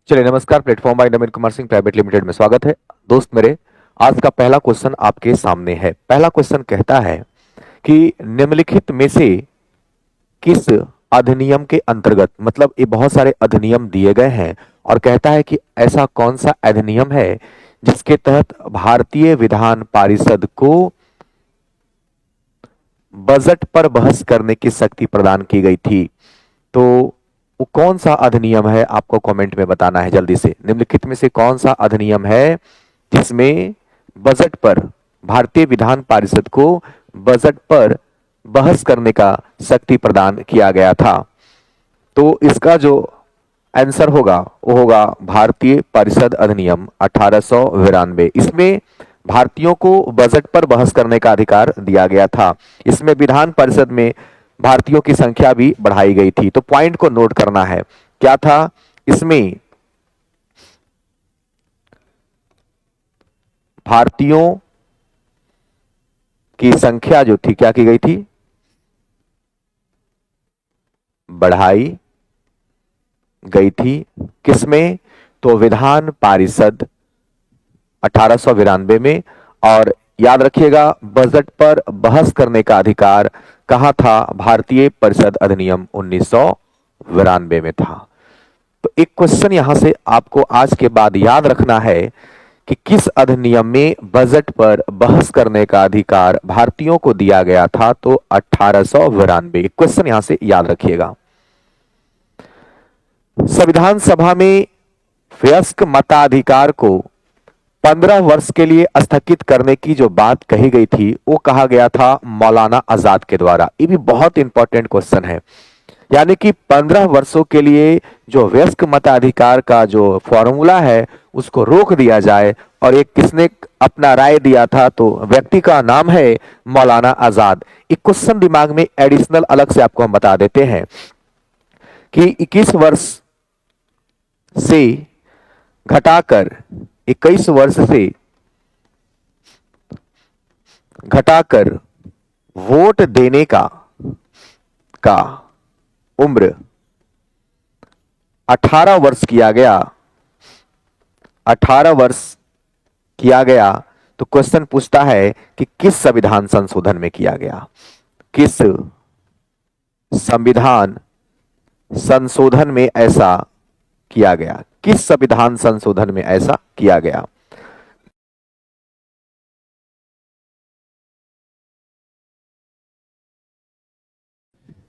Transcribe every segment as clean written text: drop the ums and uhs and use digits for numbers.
चलिए नमस्कार। Platform bye नवीन Kumar Singh private limited में स्वागत है। दोस्त मेरे, आज का पहला क्वेश्चन आपके सामने है। पहला क्वेश्चन कहता है कि निम्नलिखित में से किस अधिनियम के अंतर्गत, मतलब ये बहुत सारे अधिनियम दिए गए हैं और कहता है कि ऐसा कौन सा अधिनियम है जिसके तहत भारतीय विधान परिषद को बजट पर बहस करने की शक्ति प्रदान की गई थी। तो वो कौन सा अधिनियम है, आपको कमेंट में बताना है जल्दी से। निम्नलिखित में से कौन सा अधिनियम है जिसमें बजट पर, भारतीय विधान परिषद को बजट पर बहस करने का शक्ति प्रदान किया गया था। तो इसका जो आंसर होगा वो होगा भारतीय परिषद अधिनियम 1892। इसमें भारतीयों को बजट पर बहस करने का अधिकार दिया गया था। इसमें विधान परिषद में भारतीयों की संख्या भी बढ़ाई गई थी। तो पॉइंट को नोट करना है, क्या था इसमें? भारतीयों की संख्या जो थी क्या की गई थी? बढ़ाई गई थी। किसमें? तो विधान परिषद 1892 में। और याद रखिएगा, बजट पर बहस करने का अधिकार कहां था? भारतीय परिषद अधिनियम 1992 में था। तो एक क्वेश्चन यहां से आपको आज के बाद याद रखना है कि किस अधिनियम में बजट पर बहस करने का अधिकार भारतीयों को दिया गया था? तो 1892। क्वेश्चन यहां से याद रखिएगा। संविधान सभा में वयस्क मताधिकार को 15 वर्ष के लिए स्थगित करने की जो बात कही गई थी वो कहा गया था मौलाना आजाद के द्वारा। ये भी बहुत इंपॉर्टेंट क्वेश्चन है। यानी कि 15 वर्षों के लिए जो वयस्क मताधिकार का जो फॉर्मूला है उसको रोक दिया जाए। और एक किसने अपना राय दिया था? तो व्यक्ति का नाम है मौलाना आजाद। एक क्वेश्चन दिमाग में एडिशनल अलग से आपको हम बता देते हैं कि 21 वर्ष से घटाकर 21 वर्ष से घटाकर वोट देने का उम्र 18 वर्ष किया गया। 18 वर्ष किया गया। तो क्वेश्चन पूछता है कि किस संविधान संशोधन में किया गया? किस संविधान संशोधन में ऐसा किया गया? किस संविधान संशोधन में ऐसा किया गया?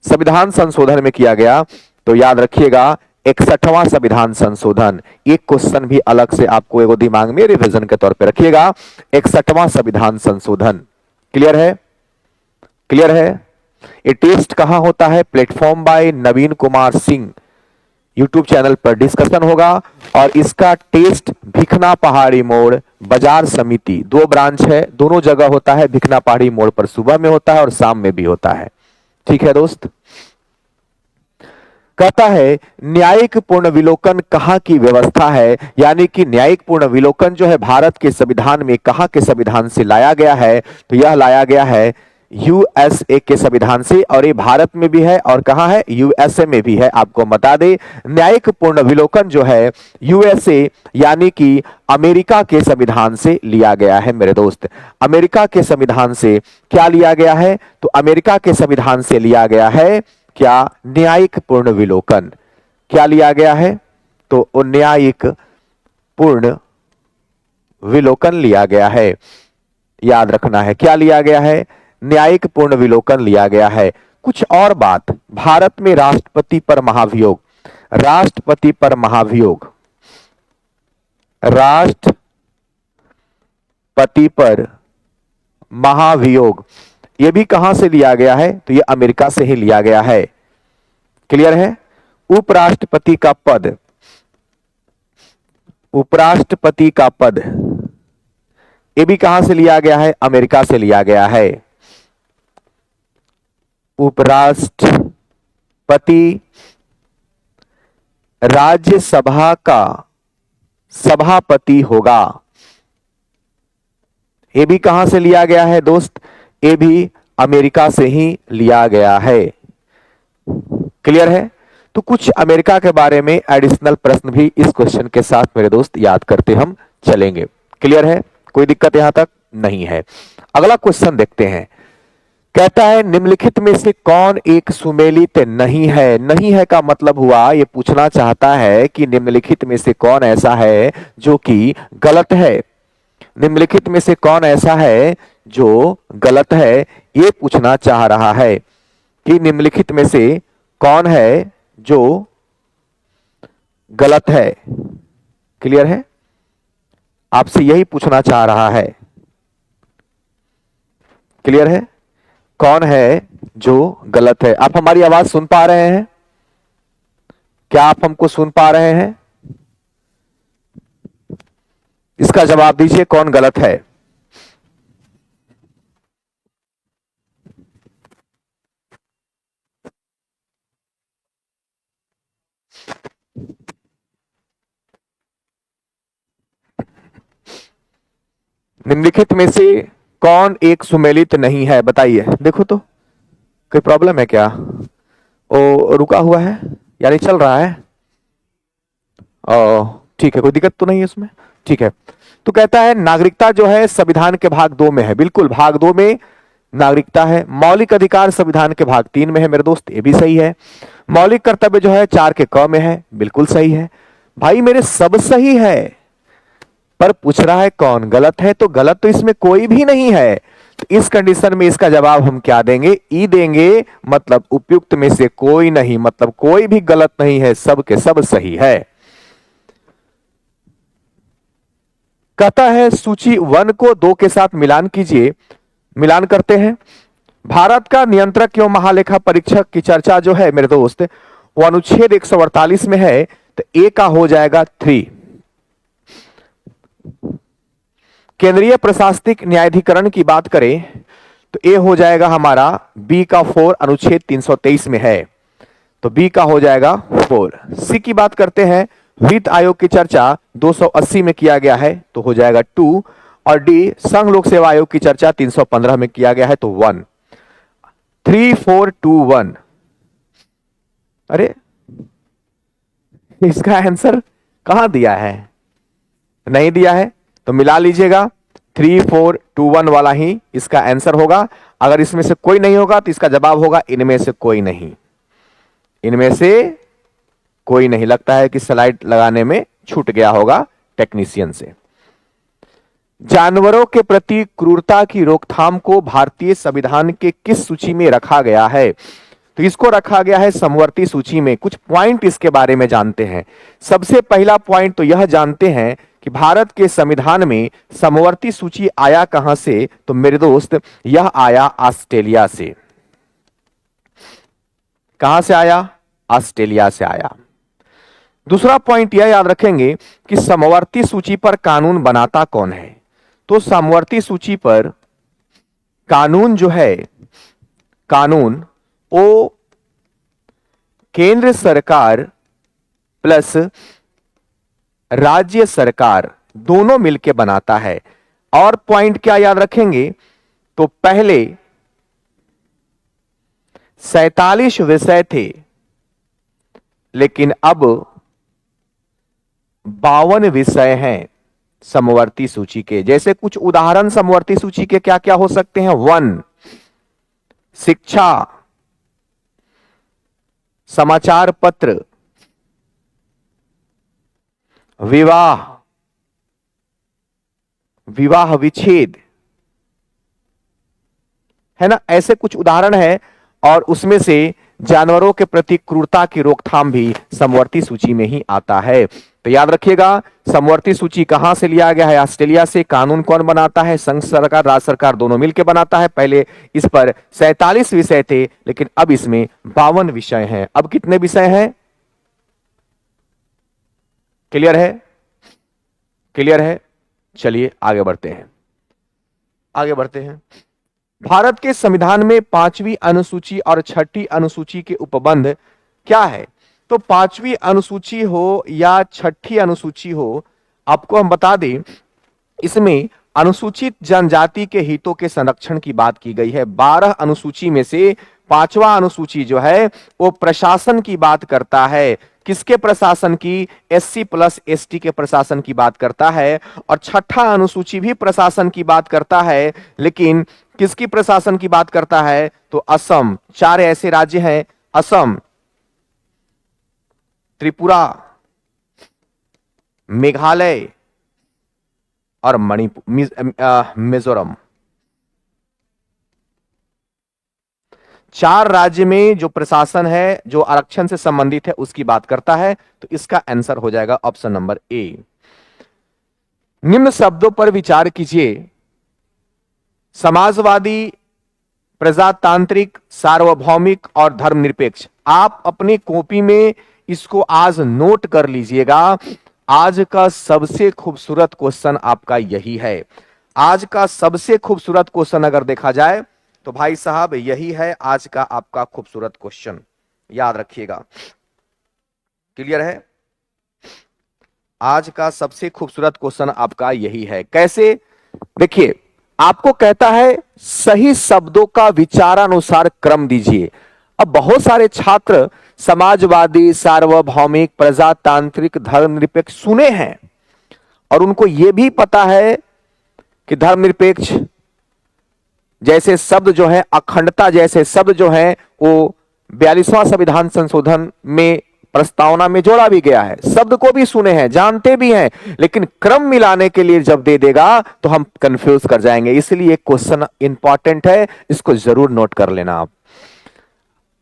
संविधान संशोधन में किया गया। तो याद रखिएगा 61वां संविधान संशोधन। एक क्वेश्चन भी अलग से आपको एगो दिमाग में रिवीजन के तौर पे रखिएगा। 61वां संविधान संशोधन। क्लियर है? क्लियर है? ये टेस्ट कहां होता है? प्लेटफॉर्म बाय नवीन कुमार सिंह यूट्यूब चैनल पर डिस्कशन होगा। और इसका टेस्ट भिखना पहाड़ी मोड़ बाजार समिति, 2 ब्रांच है, दोनों जगह होता है। भिखना पहाड़ी मोड़ पर सुबह में होता है और शाम में भी होता है। ठीक है दोस्त? कहता है न्यायिक पुनर्विलोकन कहां की व्यवस्था है? यानी कि न्यायिक पुनर्विलोकन जो है भारत के संविधान में कहां के संविधान से लाया गया है? तो यह लाया गया है यूएसए के संविधान से। और ये भारत में भी है और कहां है? यूएसए में भी है। आपको बता दे, न्यायिक पुनर्विलोकन जो है यूएसए यानी कि अमेरिका के संविधान से लिया गया है मेरे दोस्त। अमेरिका के संविधान से क्या लिया गया है? तो अमेरिका के संविधान से लिया गया है क्या? न्यायिक पूर्ण विलोकन। क्या लिया गया है? तो न्यायिक पूर्ण विलोकन लिया गया है। याद रखना है क्या लिया गया है? न्यायिक पूर्ण विलोकन लिया गया है। कुछ और बात, भारत में राष्ट्रपति पर महाभियोग, राष्ट्रपति पर महाभियोग, राष्ट्रपति पर महाभियोग, यह भी कहां से लिया गया है? तो यह अमेरिका से ही लिया गया है। क्लियर है? उपराष्ट्रपति का पद, उपराष्ट्रपति का पद, यह भी कहां से लिया गया है? अमेरिका से लिया गया है। उपराष्ट्रपति राज्यसभा का सभापति होगा। यह भी कहां से लिया गया है दोस्त? ये भी अमेरिका से ही लिया गया है। क्लियर है? तो कुछ अमेरिका के बारे में एडिशनल प्रश्न भी इस क्वेश्चन के साथ मेरे दोस्त याद करते हम चलेंगे। क्लियर है, कोई दिक्कत यहां तक नहीं है। अगला क्वेश्चन देखते हैं। कहता है निम्नलिखित में से कौन एक सुमेलित नहीं है। नहीं है का मतलब हुआ, ये पूछना चाहता है कि निम्नलिखित में से कौन ऐसा है जो कि गलत है। निम्नलिखित में से कौन ऐसा है जो गलत है, ये पूछना चाह रहा है कि निम्नलिखित में से कौन है जो गलत है। क्लियर है, आपसे यही पूछना चाह रहा है। क्लियर है, कौन है जो गलत है। आप हमारी आवाज सुन पा रहे हैं? क्या आप हमको सुन पा रहे हैं? इसका जवाब दीजिए, कौन गलत है। निम्नलिखित में से कौन एक सुमेलित नहीं है, बताइए। देखो तो कोई प्रॉब्लम है क्या? ओ रुका हुआ है यानी चल रहा है? ओ ठीक है, कोई दिक्कत तो नहीं है इसमें? ठीक है। तो कहता है नागरिकता जो है संविधान के भाग 2 में है। बिल्कुल, भाग 2 में नागरिकता है। मौलिक अधिकार संविधान के भाग 3 में है मेरे दोस्त, ये भी सही है। मौलिक कर्तव्य जो है 4 के क में है, बिल्कुल सही है। भाई मेरे सब सही है, पर पूछ रहा है कौन गलत है। तो गलत तो इसमें कोई भी नहीं है। तो इस कंडीशन में इसका जवाब हम क्या देंगे? ई देंगे। मतलब उपयुक्त में से कोई नहीं, मतलब कोई भी गलत नहीं है, सब के सब सही है। कहता है सूची 1 को 2 के साथ मिलान कीजिए। मिलान करते हैं। भारत का नियंत्रक एवं महालेखा परीक्षक की चर्चा जो है मेरे दोस्त, वो अनुच्छेद 148 में है। तो ए का हो जाएगा 3। केंद्रीय प्रशासनिक न्यायाधिकरण की बात करें तो ए हो जाएगा हमारा बी का 4, अनुच्छेद 323 में है। तो बी का हो जाएगा 4। सी की बात करते हैं, वित्त आयोग की चर्चा 280 में किया गया है, तो हो जाएगा 2। और डी संघ लोक सेवा आयोग की चर्चा 315 में किया गया है, तो 1। 3 4 2 1। अरे इसका आंसर कहां दिया है? नहीं दिया है तो मिला लीजिएगा। 3 4 2 1 वाला ही इसका आंसर होगा। अगर इसमें से कोई नहीं होगा तो इसका जवाब होगा इनमें से कोई नहीं। इनमें से कोई नहीं। लगता है कि स्लाइड लगाने में छूट गया होगा टेक्नीशियन से। जानवरों के प्रति क्रूरता की रोकथाम को भारतीय संविधान के किस सूची में रखा गया है? तो इसको रखा गया है समवर्ती सूची में। कुछ पॉइंट इसके बारे में जानते हैं। सबसे पहला पॉइंट तो यह जानते हैं कि भारत के संविधान में समवर्ती सूची आया कहां से? तो मेरे दोस्त यह आया ऑस्ट्रेलिया से। कहां से आया? ऑस्ट्रेलिया से आया। दूसरा पॉइंट यह याद रखेंगे कि समवर्ती सूची पर कानून बनाता कौन है? तो समवर्ती सूची पर कानून जो है, कानून वो केंद्र सरकार प्लस राज्य सरकार दोनों मिलकर बनाता है। और पॉइंट क्या याद रखेंगे? तो पहले 47 विषय थे, लेकिन अब 52 विषय हैं समवर्ती सूची के। जैसे कुछ उदाहरण समवर्ती सूची के क्या क्या हो सकते हैं? 1 शिक्षा, समाचार पत्र, विवाह, विवाह विच्छेद, है ना, ऐसे कुछ उदाहरण है। और उसमें से जानवरों के प्रति क्रूरता की रोकथाम भी समवर्ती सूची में ही आता है। तो याद रखिएगा समवर्ती सूची कहां से लिया गया है? ऑस्ट्रेलिया से। कानून कौन बनाता है? संघ सरकार, राज्य सरकार दोनों मिलकर बनाता है। पहले इस पर 47 विषय थे, लेकिन अब इसमें 52 विषय हैं। अब कितने विषय हैं? क्लियर है? क्लियर है? चलिए आगे बढ़ते हैं। आगे बढ़ते हैं। भारत के संविधान में 5वीं अनुसूची और 6ठी अनुसूची के उपबंध क्या है? तो 5वीं अनुसूची हो या 6ठी अनुसूची हो, आपको हम बता दें इसमें अनुसूचित जनजाति के हितों के संरक्षण की बात की गई है। 12 अनुसूची में से पांचवा अनुसूची जो है वो प्रशासन की बात करता है। किसके प्रशासन की? एससी प्लस एसटी के प्रशासन की बात करता है। और छठा अनुसूची भी प्रशासन की बात करता है, लेकिन किसकी प्रशासन की बात करता है? तो असम। चार ऐसे राज्य हैं, असम, त्रिपुरा, मेघालय और मणिपुर, मिजोरम। चार राज्य में जो प्रशासन है, जो आरक्षण से संबंधित है, उसकी बात करता है। तो इसका आंसर हो जाएगा ऑप्शन नंबर ए। निम्न शब्दों पर विचार कीजिए। समाजवादी, प्रजातांत्रिक, सार्वभौमिक और धर्मनिरपेक्ष। आप अपनी कॉपी में इसको आज नोट कर लीजिएगा। आज का सबसे खूबसूरत क्वेश्चन आपका यही है। आज का सबसे खूबसूरत क्वेश्चन अगर देखा जाए तो भाई साहब यही है आज का आपका खूबसूरत क्वेश्चन, याद रखिएगा। क्लियर है? आज का सबसे खूबसूरत क्वेश्चन आपका यही है। कैसे? देखिए, आपको कहता है सही शब्दों का विचारानुसार क्रम दीजिए। अब बहुत सारे छात्र समाजवादी, सार्वभौमिक, प्रजातांत्रिक, धर्मनिरपेक्ष सुने हैं और उनको यह भी पता है कि धर्मनिरपेक्ष जैसे शब्द जो है, अखंडता जैसे शब्द जो है, वो 42वां संविधान संशोधन में प्रस्तावना में जोड़ा भी गया है। शब्द को भी सुने हैं, जानते भी हैं, लेकिन क्रम मिलाने के लिए जब दे देगा तो हम कंफ्यूज कर जाएंगे। इसलिए क्वेश्चन इंपॉर्टेंट है, इसको जरूर नोट कर लेना आप।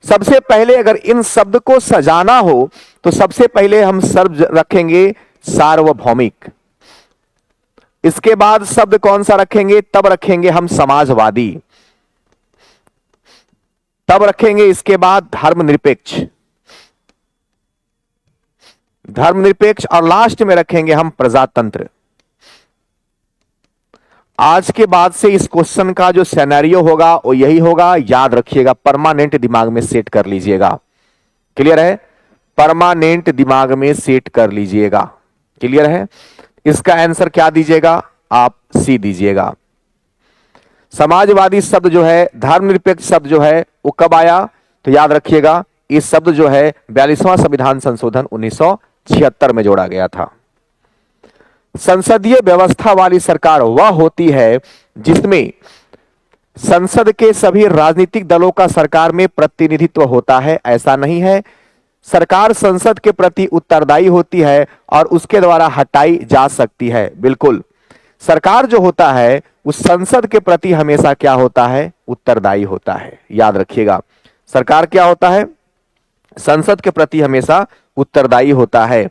सबसे पहले अगर इन शब्द को सजाना हो तो सबसे पहले हम शब्द रखेंगे सार्वभौमिक। इसके बाद शब्द कौन सा रखेंगे? तब रखेंगे हम समाजवादी। तब रखेंगे इसके बाद धर्मनिरपेक्ष, धर्मनिरपेक्ष, और लास्ट में रखेंगे हम प्रजातंत्र। आज के बाद से इस क्वेश्चन का जो सिनेरियो होगा वो यही होगा, याद रखिएगा, परमानेंट दिमाग में सेट कर लीजिएगा। क्लियर है? परमानेंट दिमाग में सेट कर लीजिएगा। क्लियर है? इसका आंसर क्या दीजिएगा? आप सी दीजिएगा। समाजवादी शब्द जो है, धर्मनिरपेक्ष शब्द जो है, वो कब आया? तो याद रखिएगा, इस शब्द जो है 42वां संविधान संशोधन 1976 में जोड़ा गया था। संसदीय व्यवस्था वाली सरकार वह होती है जिसमें संसद के सभी राजनीतिक दलों का सरकार में प्रतिनिधित्व होता है। ऐसा नहीं है, सरकार संसद के प्रति उत्तरदायी होती है और उसके द्वारा हटाई जा सकती है। बिल्कुल, सरकार जो होता है उस संसद के प्रति हमेशा क्या होता है? उत्तरदायी होता है। याद रखिएगा, सरकार क्या होता है? संसद के प्रति हमेशा उत्तरदायी होता है।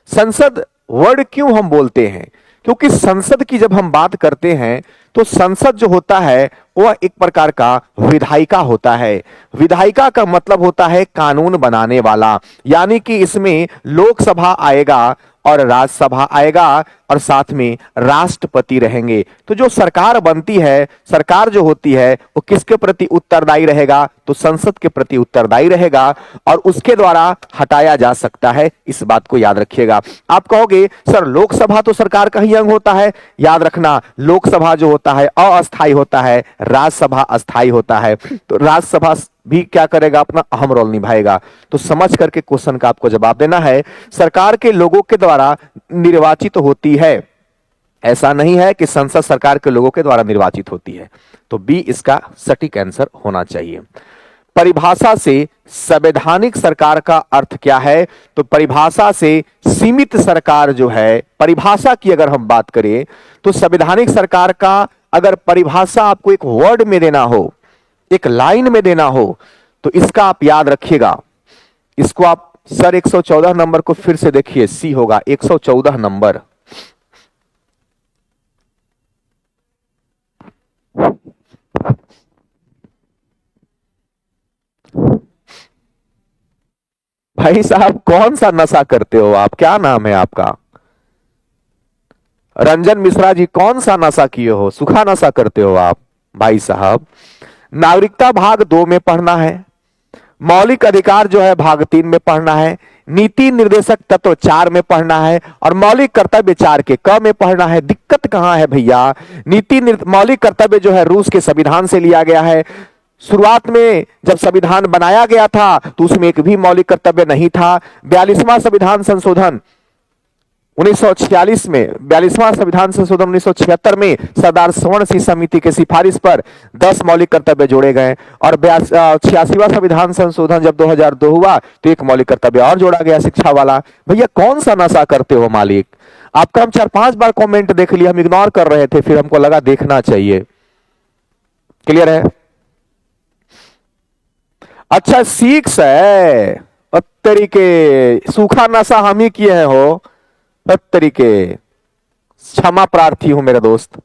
संसद वर्ड क्यों हम बोलते हैं? क्योंकि संसद की जब हम बात करते हैं तो संसद जो होता है वह एक प्रकार का विधायिका होता है। विधायिका का मतलब होता है कानून बनाने वाला, यानी कि इसमें लोकसभा आएगा और राज्यसभा आएगा और साथ में राष्ट्रपति रहेंगे। तो जो सरकार बनती है, सरकार जो होती है, वो किसके प्रति उत्तरदायी रहेगा? तो संसद के प्रति उत्तरदायी रहेगा और उसके द्वारा हटाया जा सकता है। इस बात को याद रखिएगा। आप कहोगे सर लोकसभा तो सरकार का ही अंग होता है। याद रखना, लोकसभा जो होता है अस्थायी होता है, राज्यसभा अस्थायी होता है। तो राज्यसभा भी क्या करेगा? अपना अहम रोल निभाएगा। तो समझ करके क्वेश्चन का आपको जवाब देना है। सरकार के लोगों के द्वारा निर्वाचित होती है, ऐसा नहीं है कि संसद सरकार के लोगों के द्वारा निर्वाचित होती है। तो बी इसका सटीक आंसर होना चाहिए। परिभाषा से संवैधानिक सरकार का अर्थ क्या है? तो परिभाषा से सीमित सरकार जो है, परिभाषा की अगर हम बात करें तो संवैधानिक सरकार का अगर परिभाषा आपको एक वर्ड में देना हो, एक लाइन में देना हो, तो इसका आप याद रखिएगा। इसको आप सर 114 नंबर को फिर से देखिए, सी होगा 114 नंबर। भाई साहब कौन सा नशा करते हो आप? क्या नाम है आपका? रंजन मिश्रा जी, कौन सा नशा किए हो? सूखा नशा करते हो आप? भाई साहब, नागरिकता भाग 2 में पढ़ना है, मौलिक अधिकार जो है भाग 3 में पढ़ना है, नीति निर्देशक तत्व 4 में पढ़ना है और मौलिक कर्तव्य 4 के क में पढ़ना है। दिक्कत कहां है भैया? मौलिक कर्तव्य जो है रूस के संविधान से लिया गया है, शुरुआत में जब संविधान बनाया गया था तो उसमें एक भी मौलिक कर्तव्य नहीं था। 42वां संविधान संशोधन 1946 में, 42वां संविधान संशोधन 1976 में सरदार सवर्ण सिंह समिति के सिफारिश पर 10 मौलिक कर्तव्य जोड़े गए और 86वां संविधान संशोधन जब 2002 हुआ तो एक मौलिक कर्तव्य और जोड़ा गया, शिक्षा वाला। भैया कौन सा नशा करते हो मालिक? आपका हम 4-5 बार कमेंट देख लिया, हम इग्नोर कर रहे थे, फिर हमको लगा देखना चाहिए। क्लियर है? अच्छा 6 है तरीके, सूखा नशा हम ही किए हैं हो तरीके, क्षमा प्रार्थी हूं मेरे दोस्त।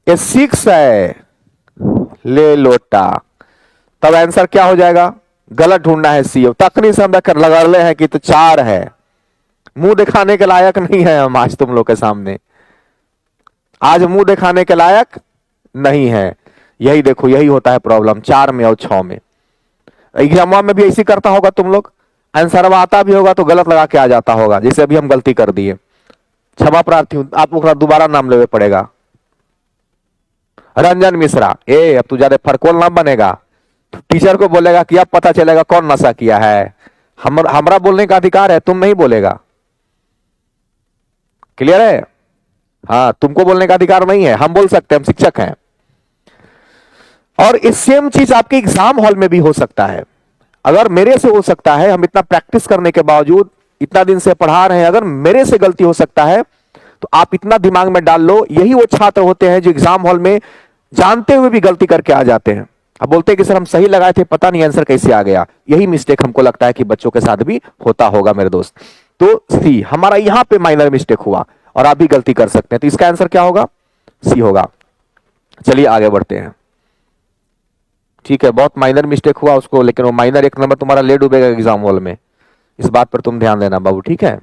ये 6 है, ले लोटा, तब आंसर क्या हो जाएगा? गलत ढूंढना है सी। तकनी से हम लगा ले हैं कि तो 4 है। मुंह दिखाने के लायक नहीं है हम आज तुम लोग के सामने, आज मुंह दिखाने के लायक नहीं है। यही देखो, यही होता है प्रॉब्लम 4 में और 6 में। एग्जाम में भी ऐसी करता होगा तुम लोग, आंसर आता भी होगा तो गलत लगा के आ जाता होगा, जैसे अभी हम गलती कर दिए। क्षमा प्रार्थी हूं, आपको दोबारा नाम लेवे पड़ेगा। रंजन मिश्रा, अब तू ज्यादा फरकोल ना बनेगा, टीचर को बोलेगा कि अब पता चलेगा कौन नशा किया है। हमरा बोलने का अधिकार है, तुम नहीं बोलेगा। क्लियर है? हाँ, तुमको बोलने का अधिकार नहीं है, हम बोल सकते हैं, हम शिक्षक हैं। और इस सेम चीज आपके एग्जाम हॉल में भी हो सकता है। अगर मेरे से हो सकता है, हम इतना प्रैक्टिस करने के बावजूद इतना दिन से पढ़ा रहे हैं, अगर मेरे से गलती हो सकता है तो आप इतना दिमाग में डाल लो, यही वो छात्र होते हैं जो एग्जाम हॉल में जानते हुए भी गलती करके आ जाते हैं। अब बोलते हैं कि सर हम सही लगाए थे, पता नहीं आंसर कैसे आ गया। यही मिस्टेक हमको लगता है कि बच्चों के साथ भी होता होगा मेरे दोस्त। तो सी हमारा यहां पे माइनर मिस्टेक हुआ और आप भी गलती कर सकते हैं, तो इसका आंसर क्या होगा? सी होगा। चलिए आगे बढ़ते हैं। ठीक है, बहुत माइनर मिस्टेक हुआ उसको, लेकिन वो माइनर 1 नंबर तुम्हारा ले डूबेगा एग्जाम हॉल में, इस बात पर तुम ध्यान देना बाबू। ठीक है,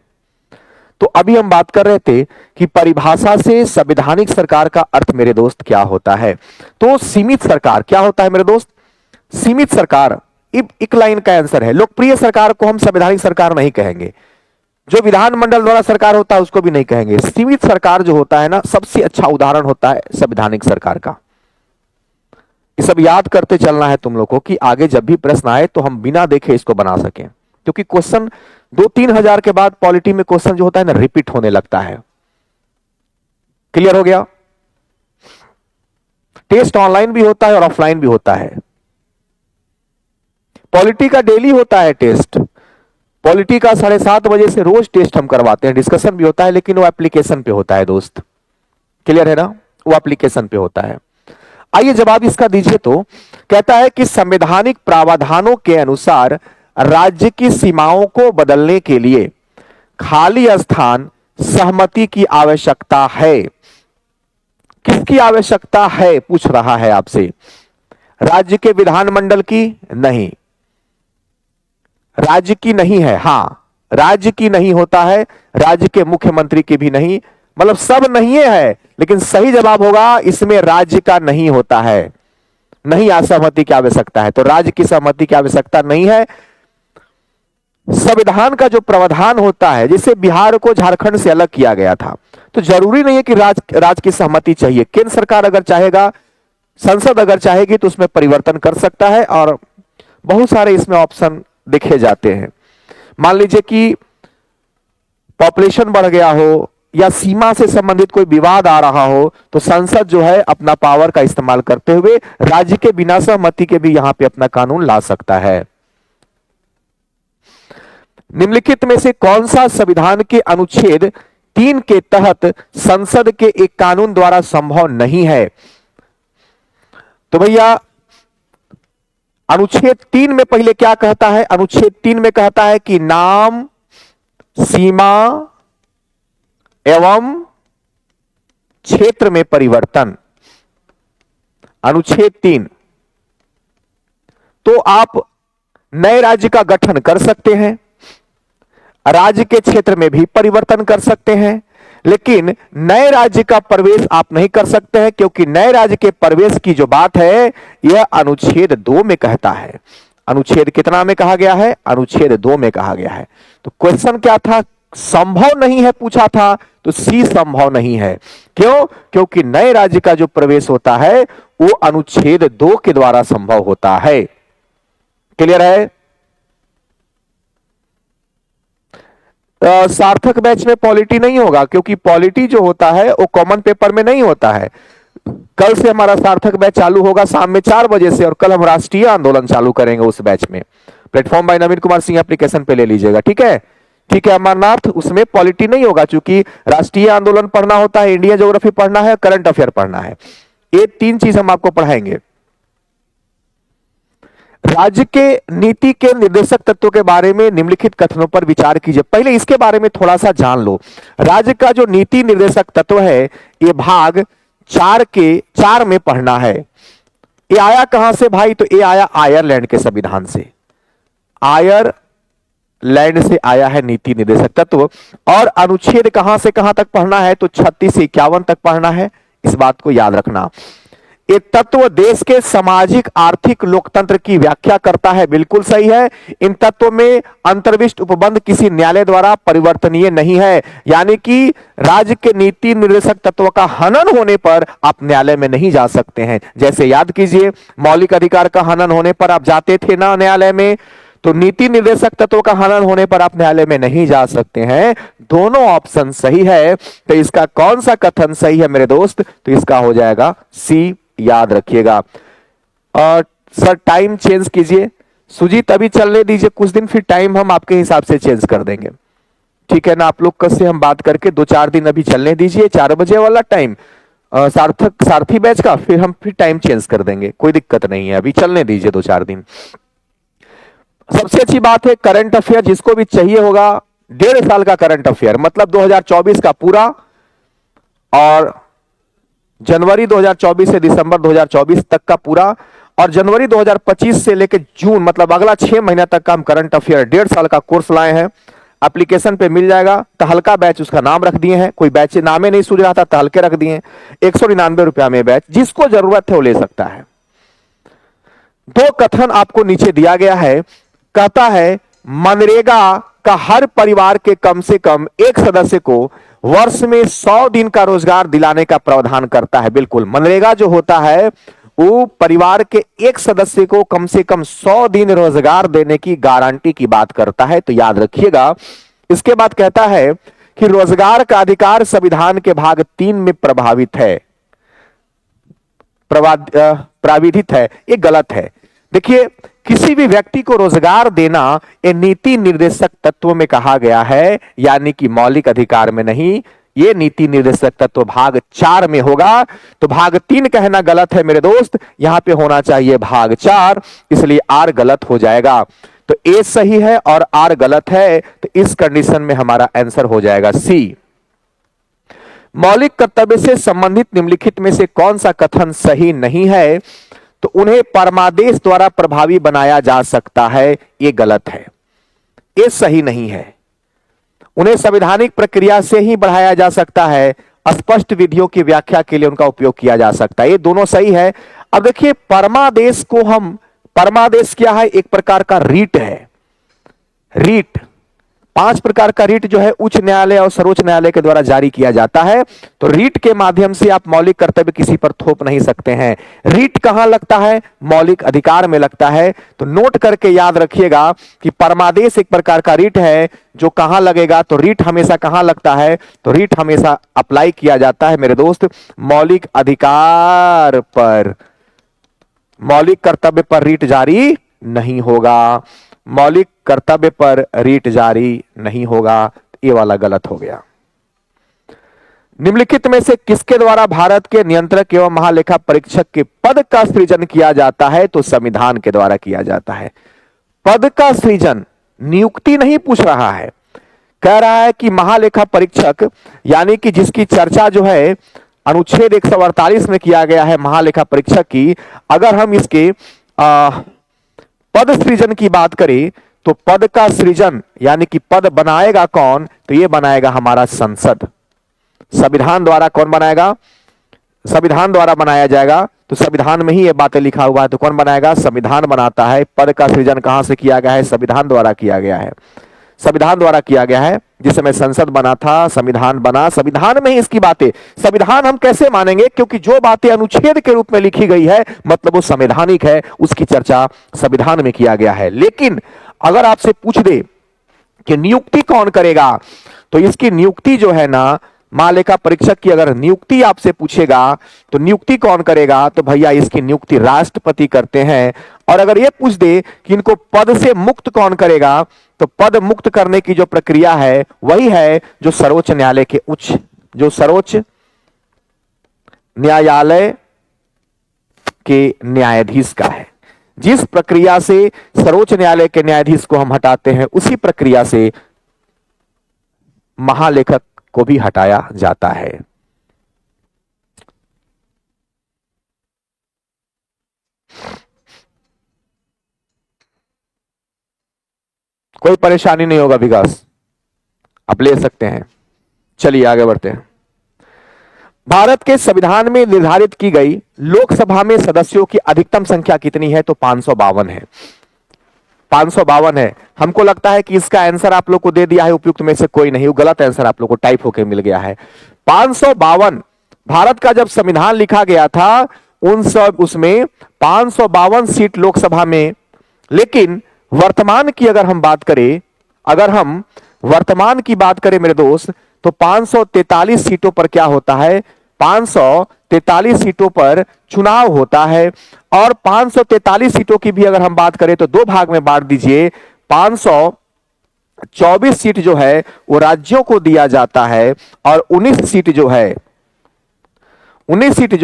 तो अभी हम बात कर रहे थे कि परिभाषा से संवैधानिक सरकार का अर्थ मेरे दोस्त क्या होता है। तो सीमित सरकार क्या होता है मेरे दोस्त? सीमित सरकार एक लाइन का आंसर है। लोकप्रिय सरकार को हम संवैधानिक सरकार नहीं कहेंगे, जो विधानमंडल द्वारा सरकार होता है उसको भी नहीं कहेंगे। सीमित सरकार जो होता है ना, सबसे अच्छा उदाहरण होता है संवैधानिक सरकार का। ये सब याद करते चलना है तुम लोग को कि आगे जब भी प्रश्न आए तो हम बिना देखे इसको बना सकें, क्योंकि क्वेश्चन 2-3 हजार के बाद पॉलिटी में क्वेश्चन जो होता है ना रिपीट होने लगता है। क्लियर हो गया? टेस्ट ऑनलाइन भी होता है और ऑफलाइन भी होता है। पॉलिटी का डेली होता है टेस्ट, पॉलिटी का 7:30 बजे से रोज टेस्ट हम करवाते हैं, डिस्कशन भी होता है, लेकिन वो एप्लीकेशन पे होता है दोस्त। क्लियर है ना? वो एप्लीकेशन पे होता है। आइए जवाब इसका दीजिए। तो कहता है कि संवैधानिक प्रावधानों के अनुसार राज्य की सीमाओं को बदलने के लिए खाली स्थान सहमति की आवश्यकता है। किसकी आवश्यकता है पूछ रहा है आपसे? राज्य के विधानमंडल की? नहीं, राज्य की नहीं है। हां, राज्य की नहीं होता है, राज्य के मुख्यमंत्री की भी नहीं, मतलब सब नहीं है, लेकिन सही जवाब होगा इसमें राज्य का नहीं होता है। नहीं, असहमति की आवश्यकता है, तो राज्य की सहमति की आवश्यकता नहीं है। संविधान का जो प्रावधान होता है, जैसे बिहार को झारखंड से अलग किया गया था, तो जरूरी नहीं है कि राज्य की सहमति चाहिए। केंद्र सरकार अगर चाहेगा, संसद अगर चाहेगी तो उसमें परिवर्तन कर सकता है, और बहुत सारे इसमें ऑप्शन देखे जाते हैं। मान लीजिए कि पॉपुलेशन बढ़ गया हो या सीमा से संबंधित कोई विवाद आ रहा हो, तो संसद जो है अपना पावर का इस्तेमाल करते हुए राज्य के बिना सहमति के भी यहां पे अपना कानून ला सकता है। निम्नलिखित में से कौन सा संविधान के अनुच्छेद 3 के तहत संसद के एक कानून द्वारा संभव नहीं है? तो भैया अनुच्छेद 3 में पहले क्या कहता है? अनुच्छेद 3 में कहता है कि नाम, सीमा एवं क्षेत्र में परिवर्तन। अनुच्छेद 3। तो आप नए राज्य का गठन कर सकते हैं, राज्य के क्षेत्र में भी परिवर्तन कर सकते हैं, लेकिन नए राज्य का प्रवेश आप नहीं कर सकते हैं, क्योंकि नए राज्य के प्रवेश की जो बात है यह अनुच्छेद 2 में कहता है। अनुच्छेद कितना में कहा गया है? अनुच्छेद 2 में कहा गया है। तो क्वेश्चन क्या था? संभव नहीं है पूछा था, तो सी संभव नहीं है। क्यों? क्योंकि नए राज्य का जो प्रवेश होता है वो अनुच्छेद 2 के द्वारा संभव होता है। क्लियर है? सार्थक बैच में पॉलिटी नहीं होगा, क्योंकि पॉलिटी जो होता है वो कॉमन पेपर में नहीं होता है। कल से हमारा सार्थक बैच चालू होगा शाम में 4 बजे से, और कल हम राष्ट्रीय आंदोलन चालू करेंगे उस बैच में। प्लेटफॉर्म बाय नवीन कुमार सिंह एप्लीकेशन पे ले लीजिएगा, ठीक है? ठीक है अमरनाथ, उसमें पॉलिटी नहीं होगा, क्योंकि राष्ट्रीय आंदोलन पढ़ना होता है, इंडिया ज्योग्राफी पढ़ना है, करंट अफेयर पढ़ना है। ये 3 चीज हम आपको पढ़ाएंगे। राज्य के नीति के निर्देशक तत्वों के बारे में निम्नलिखित कथनों पर विचार कीजिए। पहले इसके बारे में थोड़ा सा जान लो। राज्य का जो नीति निर्देशक तत्व है, ये भाग 4 में पढ़ना है। ये आया कहां से भाई? तो ये आया आयरलैंड के संविधान से। आयरलैंड से आया है नीति निर्देशक तत्व। और अनुच्छेद कहां से कहां तक पढ़ना है? तो 36 से 51 तक पढ़ना है। इस बात को याद रखना। ये तत्व देश के सामाजिक आर्थिक लोकतंत्र की व्याख्या करता है। बिल्कुल सही है। इन तत्वों में अंतर्विष्ट उपबंध किसी न्यायालय द्वारा परिवर्तनीय नहीं है, यानी कि राज्य के नीति निर्देशक तत्वों का हनन होने पर आप न्यायालय में नहीं जा सकते हैं। जैसे याद कीजिए, मौलिक अधिकार का हनन होने पर आप जाते थे ना न्यायालय में, तो नीति निर्देशक तत्वों का हनन होने पर आप न्यायालय में नहीं जा सकते हैं। दोनों ऑप्शन सही है। तो इसका कौन सा कथन सही है मेरे दोस्त? तो इसका हो जाएगा सी, याद रखिएगा। और सर टाइम चेंज कीजिए। सुजीत अभी चलने दीजिए कुछ दिन, फिर टाइम हम आपके हिसाब से चेंज कर देंगे, ठीक है ना? आप लोग कल से हम बात करके 2-4 दिन अभी चलने दीजिए। 4 बजे वाला टाइम सारथी बैच का, फिर हम टाइम चेंज कर देंगे, कोई दिक्कत नहीं है। अभी चलने दीजिए 2-4 दिन। सबसे अच्छी बात है करंट अफेयर जिसको भी चाहिए होगा, 1.5 साल का करंट अफेयर, मतलब 2024 का पूरा, और जनवरी 2024 से दिसंबर 2024 तक का पूरा, और जनवरी 2025 से लेकर जून, मतलब अगला 6 महीना तक का हम करंट अफेयर 1.5 साल का कोर्स लाए हैं। एप्लीकेशन पे मिल जाएगा। तहलका बैच उसका नाम रख दिए हैं, कोई बैच नामे नहीं सूझ रहा था, तहलके रख दिए हैं। 199 रुपया में बैच, जिसको जरूरत है वो ले सकता है। 2 कथन आपको नीचे दिया गया है। कहता है मनरेगा का हर परिवार के कम से कम एक सदस्य को वर्ष में 100 दिन का रोजगार दिलाने का प्रावधान करता है। बिल्कुल, मनरेगा जो होता है वो परिवार के एक सदस्य को कम से कम 100 दिन रोजगार देने की गारंटी की बात करता है, तो याद रखिएगा। इसके बाद कहता है कि रोजगार का अधिकार संविधान के भाग 3 में प्रभावित है, प्राविधित है। ये गलत है। देखिए, किसी भी व्यक्ति को रोजगार देना ये नीति निर्देशक तत्व में कहा गया है, यानी कि मौलिक अधिकार में नहीं। ये नीति निर्देशक तत्व भाग 4 में होगा, तो भाग 3 कहना गलत है मेरे दोस्त। यहां पे होना चाहिए भाग 4, इसलिए आर गलत हो जाएगा। तो ए सही है और आर गलत है, तो इस कंडीशन में हमारा आंसर हो जाएगा सी। मौलिक कर्तव्य से संबंधित निम्नलिखित में से कौन सा कथन सही नहीं है? तो उन्हें परमादेश द्वारा प्रभावी बनाया जा सकता है, यह गलत है, यह सही नहीं है। उन्हें संवैधानिक प्रक्रिया से ही बढ़ाया जा सकता है, स्पष्ट विधियों की व्याख्या के लिए उनका उपयोग किया जा सकता है, ये दोनों सही है। अब देखिए, परमादेश को हम, परमादेश क्या है? एक प्रकार का रीट है। रीट 5 प्रकार का रीट जो है उच्च न्यायालय और सर्वोच्च न्यायालय के द्वारा जारी किया जाता है। तो रीट के माध्यम से आप मौलिक कर्तव्य किसी पर थोप नहीं सकते हैं। रीट कहां लगता है? मौलिक अधिकार में लगता है। तो नोट करके याद रखिएगा कि परमादेश एक प्रकार का रीट है जो कहां लगेगा, तो रीट हमेशा कहां लगता है? तो रीट हमेशा अप्लाई किया जाता है मेरे दोस्त मौलिक अधिकार पर। मौलिक कर्तव्य पर रीट जारी नहीं होगा, मौलिक कर्तव्य पर रीट जारी नहीं होगा। ये वाला गलत हो गया। निम्नलिखित में से किसके द्वारा भारत के नियंत्रक एवं महालेखा परीक्षक के पद का सृजन किया जाता है? तो संविधान के द्वारा किया जाता है। पद का सृजन, नियुक्ति नहीं पूछ रहा है, कह रहा है कि महालेखा परीक्षक, यानी कि जिसकी चर्चा जो है अनुच्छेद 148 में किया गया है महालेखा परीक्षक की, अगर हम इसके पद सृजन की बात करें तो पद का सृजन यानी कि पद बनाएगा कौन? तो यह बनाएगा हमारा संसद। संविधान द्वारा कौन बनाएगा? संविधान द्वारा बनाया जाएगा। तो संविधान में ही ये बातें लिखा हुआ है, तो कौन बनाएगा? संविधान बनाता है। पद का सृजन कहां से किया गया है? संविधान द्वारा किया गया है। संविधान द्वारा किया गया है। जिस समय संसद बना था, संविधान बना, संविधान में ही इसकी बातें। संविधान हम कैसे मानेंगे? क्योंकि जो बातें अनुच्छेद के रूप में लिखी गई है मतलब वो संवैधानिक है, उसकी चर्चा संविधान में किया गया है। लेकिन अगर आपसे पूछ दे कि नियुक्ति कौन करेगा, तो इसकी नियुक्ति जो है ना, महालेखा परीक्षक की अगर नियुक्ति आपसे पूछेगा तो नियुक्ति कौन करेगा, तो भैया इसकी नियुक्ति राष्ट्रपति करते हैं। और अगर ये पूछ दे कि इनको पद से मुक्त कौन करेगा, तो पद मुक्त करने की जो प्रक्रिया है वही है जो सर्वोच्च न्यायालय के सर्वोच्च न्यायालय के न्यायाधीश का है। जिस प्रक्रिया से सर्वोच्च न्यायालय के न्यायाधीश को हम हटाते हैं, उसी प्रक्रिया से महालेखक को भी हटाया जाता है। कोई परेशानी नहीं होगा विकास, आप ले सकते हैं। चलिए आगे बढ़ते हैं। भारत के संविधान में निर्धारित की गई लोकसभा में सदस्यों की अधिकतम संख्या कितनी है? तो 552 है। 552 है। हमको लगता है कि इसका आंसर आप लोग को दे दिया है उपयुक्त में से कोई नहीं, वो गलत आंसर आप लोग को टाइप होकर मिल गया है। 552 भारत का जब संविधान लिखा गया था उसमें 552 सीट लोकसभा में। लेकिन वर्तमान की अगर हम बात करें, वर्तमान की बात करें मेरे दोस्त, तो 543 सीटों पर क्या होता है? 543 सीटों पर चुनाव होता है। और 543 सीटों की भी अगर हम बात करें तो दो भाग में बांट दीजिए। 524 सीट जो है वो राज्यों को दिया जाता है और 19 सीट जो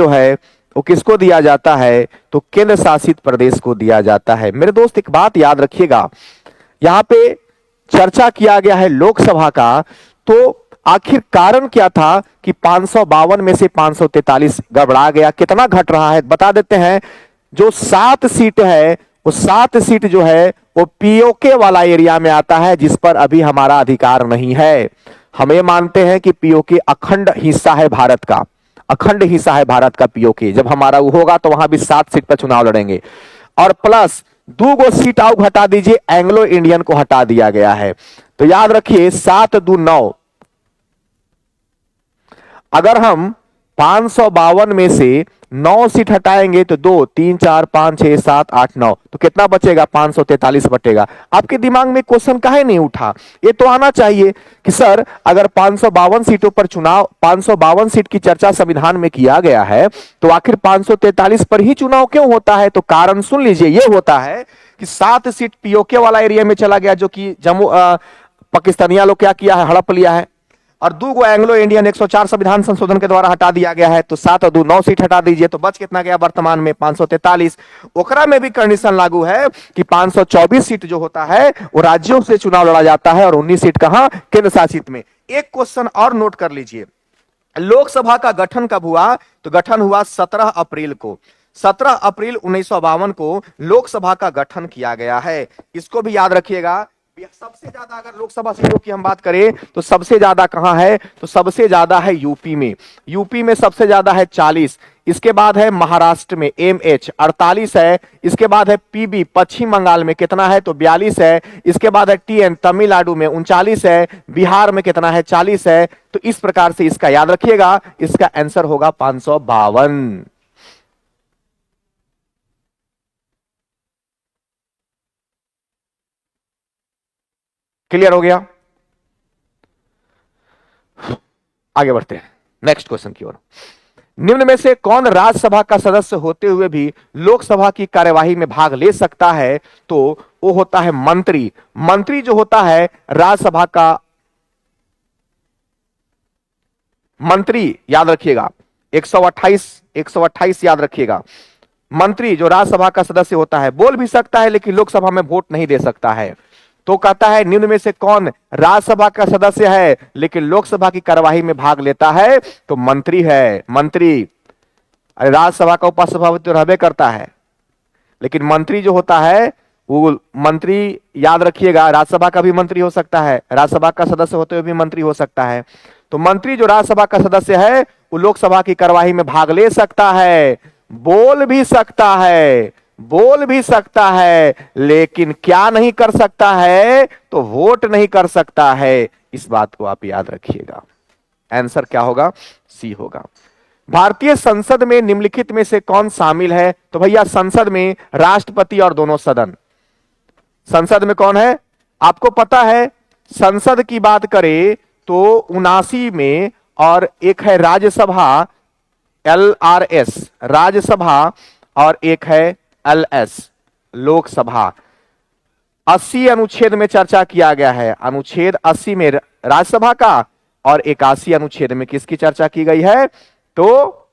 है वो किसको दिया जाता है? तो केंद्र शासित प्रदेश को दिया जाता है। मेरे दोस्त एक बात याद रखिएगा, यहां पे चर्चा किया गया है लोकसभा का, तो आखिर कारण क्या था कि 552 में से 543 गड़बड़ा गया? कितना घट रहा है बता देते हैं। जो 7 सीट है वो 7 सीट जो है वो पीओके वाला एरिया में आता है, जिस पर अभी हमारा अधिकार नहीं है। हम ये मानते हैं कि पीओके अखंड हिस्सा है भारत का, अखंड हिस्सा है भारत का पीओके। जब हमारा होगा तो वहां भी 7 सीट पर चुनाव लड़ेंगे। और प्लस 2 सीट आउ हटा दीजिए, एंग्लो इंडियन को हटा दिया गया है। तो याद रखिए 7 2 9। अगर हम 552 में से 9 सीट हटाएंगे तो 2 3 4 5 6 7 8 9, तो कितना बचेगा? 543 बचेगा। आपके दिमाग में क्वेश्चन काहे नहीं उठा? ये तो आना चाहिए कि सर अगर 552 सीटों पर चुनाव, 552 सीट की चर्चा संविधान में किया गया है तो आखिर 543 पर ही चुनाव क्यों होता है? तो कारण सुन लीजिए, ये होता है कि 7 सीट पीओके वाला एरिया में चला गया, जो कि जम्मू पाकिस्तानिया लोग क्या किया है, हड़प लिया है। और 2 एंग्लो इंडियन 104 संविधान संशोधन के द्वारा हटा दिया गया है। तो 7 और 2 9 सीट हटा दीजिए तो बच कितना गया वर्तमान में? 543। ओकरा में भी कंडीशन लागू है कि 524 सीट जो होता है वो राज्यों से चुनाव लड़ा जाता है और 19 सीट कहां? केंद्र शासित में। एक क्वेश्चन और नोट कर लीजिए, लोकसभा का गठन कब हुआ? तो गठन हुआ 17 अप्रैल को। 17 अप्रैल 1952 को लोकसभा का गठन किया गया है। इसको भी याद रखिएगा। सबसे ज्यादा अगर लोकसभा सीटों की हम बात करें तो सबसे ज्यादा कहां है? तो सबसे ज्यादा है यूपी में। यूपी में सबसे ज्यादा है 40। इसके बाद है महाराष्ट्र में MH 48 है। इसके बाद है PB पश्चिम बंगाल में कितना है? तो 42 है। इसके बाद है TN तमिलनाडु में 39 है। बिहार में कितना है? 40 है। तो इस प्रकार से इसका याद रखिएगा, इसका आंसर होगा 552। क्लियर हो गया? आगे बढ़ते हैं नेक्स्ट क्वेश्चन की ओर। निम्न में से कौन राज्यसभा का सदस्य होते हुए भी लोकसभा की कार्यवाही में भाग ले सकता है? तो वो होता है मंत्री। मंत्री जो होता है राज्यसभा का मंत्री, याद रखिएगा 128 याद रखिएगा। मंत्री जो राज्यसभा का सदस्य होता है, बोल भी सकता है लेकिन लोकसभा में वोट नहीं दे सकता है। तो कहता है निम्न में से कौन राज्यसभा का सदस्य है लेकिन लोकसभा की कार्यवाही में भाग लेता है? तो मंत्री है। मंत्री, अरे राज्यसभा का उपसभापति तो रहबे करता है, लेकिन मंत्री जो होता है वो मंत्री, याद रखिएगा राज्यसभा का भी मंत्री हो सकता है, राज्यसभा का सदस्य होते हुए भी मंत्री हो सकता है। तो मंत्री जो राज्यसभा का सदस्य है वो लोकसभा की कार्यवाही में भाग ले सकता है, बोल भी सकता है, बोल भी सकता है, लेकिन क्या नहीं कर सकता है, तो वोट नहीं कर सकता है। इस बात को आप याद रखिएगा। आंसर क्या होगा? सी होगा। भारतीय संसद में निम्नलिखित में से कौन शामिल है? तो भैया संसद में राष्ट्रपति और दोनों सदन। संसद में कौन है? आपको पता है, संसद की बात करें तो 79 में, और एक है राज्यसभा LRS राज्यसभा, और एक है LS लोकसभा। 80 अनुच्छेद में चर्चा किया गया है। अनुच्छेद 80 में राज्यसभा का, और 81 अनुच्छेद में किसकी चर्चा की गई है? तो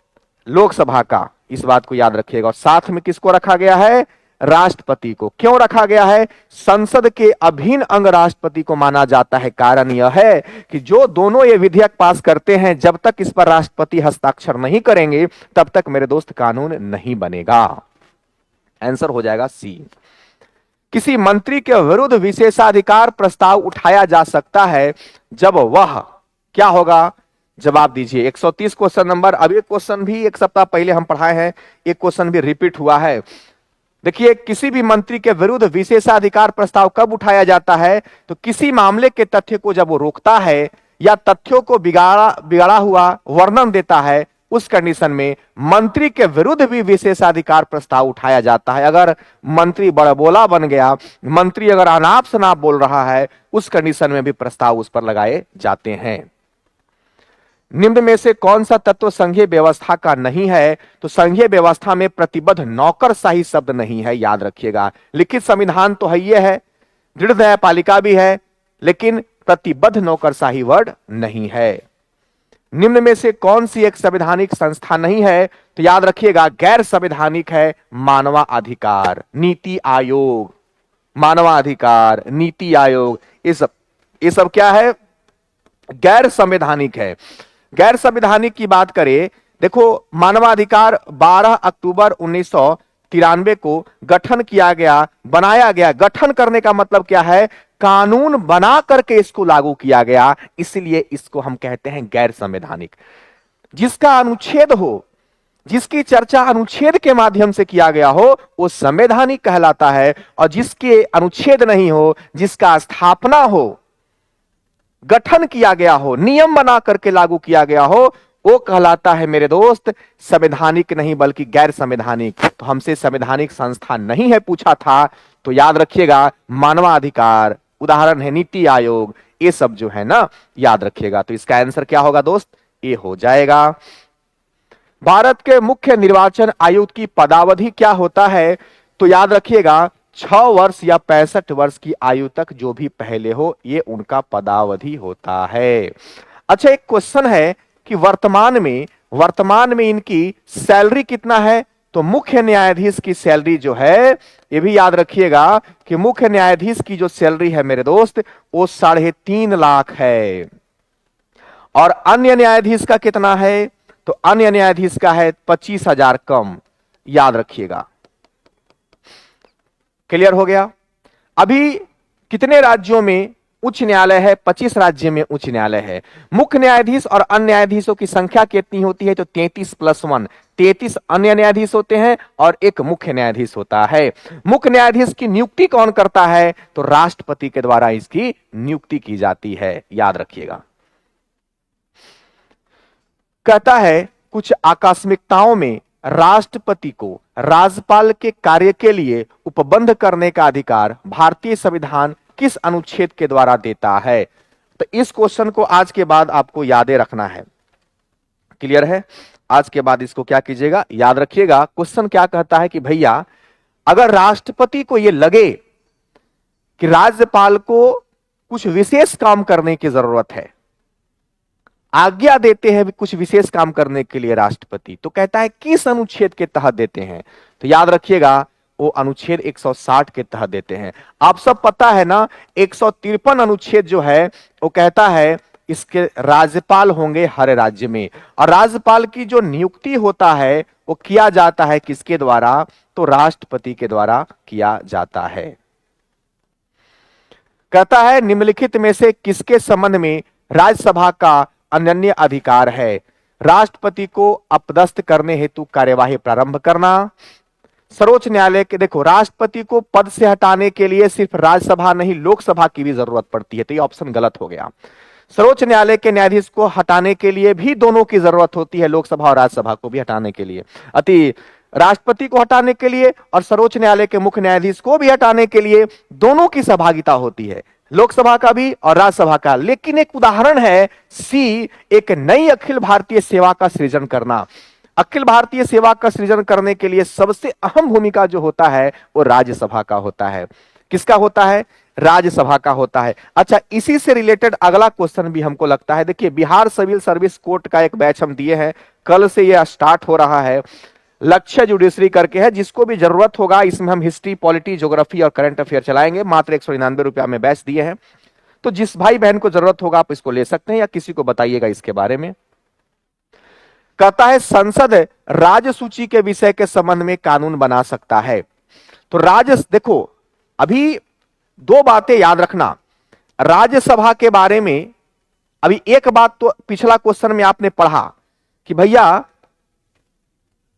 लोकसभा का। इस बात को याद रखिएगा। और साथ में किसको रखा गया है? राष्ट्रपति को। क्यों रखा गया है? संसद के अभिन्न अंग राष्ट्रपति को माना जाता है। कारण यह है कि जो दोनों ये विधेयक पास करते हैं, जब तक इस पर राष्ट्रपति हस्ताक्षर नहीं करेंगे, तब तक मेरे दोस्त कानून नहीं बनेगा। आंसर हो जाएगा सी। किसी मंत्री के विरुद्ध विशेषाधिकार प्रस्ताव उठाया जा सकता है जब वह क्या होगा? जवाब दीजिए। 130 क्वेश्चन नंबर। अब एक क्वेश्चन भी एक सप्ताह पहले हम पढ़ाए हैं, एक क्वेश्चन भी रिपीट हुआ है। देखिए, किसी भी मंत्री के विरुद्ध विशेषाधिकार प्रस्ताव कब उठाया जाता है? तो किसी मामले के तथ्य को जब वो रोकता है या तथ्यों को बिगाड़ा हुआ वर्णन देता है, उस कंडीशन में मंत्री के विरुद्ध भी विशेषाधिकार प्रस्ताव उठाया जाता है। अगर मंत्री बड़बोला बन गया, मंत्री अगर अनाप शनाप बोल रहा है, उस कंडीशन में भी प्रस्ताव उस पर लगाए जाते हैं। निम्न में से कौन सा तत्व संघीय व्यवस्था का नहीं है? तो संघीय व्यवस्था में प्रतिबद्ध नौकरशाही शब्द नहीं है। याद रखिएगा। लिखित संविधान तो है, ये है, दृढ़ न्यायपालिका भी है, लेकिन प्रतिबद्ध नौकरशाही वर्ड नहीं है। निम्न में से कौन सी एक संवैधानिक संस्था नहीं है? तो याद रखिएगा, गैर संवैधानिक है मानवाधिकार नीति आयोग। मानवाधिकार नीति आयोग, ये सब क्या है? गैर संवैधानिक है। गैर संवैधानिक की बात करें, देखो, मानवाधिकार 12 अक्टूबर 1993 को गठन किया गया, बनाया गया। गठन करने का मतलब क्या है? कानून बना करके इसको लागू किया गया, इसलिए इसको हम कहते हैं गैर संवैधानिक। जिसका अनुच्छेद हो, जिसकी चर्चा अनुच्छेद के माध्यम से किया गया हो, वो संवैधानिक कहलाता है। और जिसके अनुच्छेद नहीं हो, जिसका स्थापना हो, गठन किया गया हो, नियम बना करके लागू किया गया हो, वो कहलाता है मेरे दोस्त संवैधानिक नहीं बल्कि गैर संवैधानिक। तो हमसे संवैधानिक संस्था नहीं है पूछा था, तो याद रखिएगा मानवाधिकार, उदाहरण है नीति आयोग, ये सब जो है ना, याद रखिएगा। तो इसका आंसर क्या होगा दोस्त? ए हो जाएगा। भारत के मुख्य निर्वाचन आयुक्त की पदावधि क्या होता है? तो याद रखिएगा 6 वर्ष या 65 वर्ष की आयु तक जो भी पहले हो, ये उनका पदावधि होता है। अच्छा, एक क्वेश्चन है कि वर्तमान में इनकी सैलरी कितना है? तो मुख्य न्यायाधीश की सैलरी जो है, ये भी याद रखिएगा कि मुख्य न्यायाधीश की जो सैलरी है मेरे दोस्त, वो 3.5 लाख है। और अन्य न्यायाधीश का कितना है? तो अन्य न्यायाधीश का है 25,000 कम। याद रखिएगा। क्लियर हो गया? अभी कितने राज्यों में उच्च न्यायालय है? 25 राज्य में उच्च न्यायालय है। मुख्य न्यायाधीश और अन्य न्यायाधीशों की संख्या कितनी होती है? तो 33 + 1, 33 अन्य न्यायाधीश होते हैं और एक मुख्य न्यायाधीश होता है। मुख्य न्यायाधीश की नियुक्ति कौन करता है? तो राष्ट्रपति के द्वारा इसकी नियुक्ति की जाती है। याद रखिएगा। कहता है कुछ आकस्मिकताओं में राष्ट्रपति को राज्यपाल के कार्य के लिए उपबंध करने का अधिकार भारतीय संविधान किस अनुच्छेद के द्वारा देता है? तो इस क्वेश्चन को आज के बाद आपको यादें रखना है। क्लियर है? आज के बाद इसको क्या कीजिएगा? याद रखिएगा। क्वेश्चन क्या कहता है कि भैया, अगर राष्ट्रपति को यह लगे कि राज्यपाल को कुछ विशेष काम करने की जरूरत है, आज्ञा देते हैं कुछ विशेष काम करने के लिए राष्ट्रपति, तो कहता है किस अनुच्छेद के तहत देते हैं? तो याद रखिएगा, वो अनुच्छेद 160 के तहत देते हैं। आप सब पता है ना, 153 अनुच्छेद जो है वो कहता है इसके राज्यपाल होंगे हर राज्य में, और राज्यपाल की जो नियुक्ति होता है वो किया जाता है किसके द्वारा? तो राष्ट्रपति के द्वारा किया जाता है। कहता है निम्नलिखित में से किसके संबंध में राज्यसभा का अनन्य अधिकार है? राष्ट्रपति को अपदस्थ करने हेतु कार्यवाही प्रारंभ करना, सर्वोच्च न्यायालय के, देखो राष्ट्रपति को पद से हटाने के लिए सिर्फ राज्यसभा नहीं लोकसभा की भी जरूरत पड़ती है, तो ये ऑप्शन गलत हो गया। सर्वोच्च न्यायालय के न्यायाधीश को हटाने के लिए भी दोनों की जरूरत होती है, लोकसभा और राज्यसभा को भी हटाने के लिए। अति राष्ट्रपति को हटाने के लिए और सर्वोच्च न्यायालय के मुख्य न्यायाधीश को भी हटाने के लिए दोनों की सहभागिता होती है, लोकसभा का भी और राज्यसभा का। लेकिन एक उदाहरण है सी, एक नई अखिल भारतीय सेवा का सृजन करना। अखिल भारतीय सेवा का सृजन करने के लिए सबसे अहम भूमिका जो होता है वो राज्यसभा का होता है। किसका होता है? राज्यसभा का होता है। अच्छा, इसी से रिलेटेड अगला क्वेश्चन भी हमको लगता है, देखिए बिहार सिविल सर्विस कोर्ट का एक बैच हम दिए हैं, कल से यह स्टार्ट हो रहा है, लक्ष्य जुडिशरी करके है। जिसको भी जरूरत होगा इसमें हम हिस्ट्री, पॉलिटी, ज्योग्राफी और करंट अफेयर चलाएंगे, मात्र 199 रुपया में बैच दिए हैं। तो जिस भाई बहन को जरूरत होगा आप इसको ले सकते हैं या किसी को बताइएगा इसके बारे में। कहता है संसद राज्य सूची के विषय के संबंध में कानून बना सकता है। तो देखो अभी दो बातें याद रखना राज्यसभा के बारे में। अभी एक बात तो पिछला क्वेश्चन में आपने पढ़ा कि भैया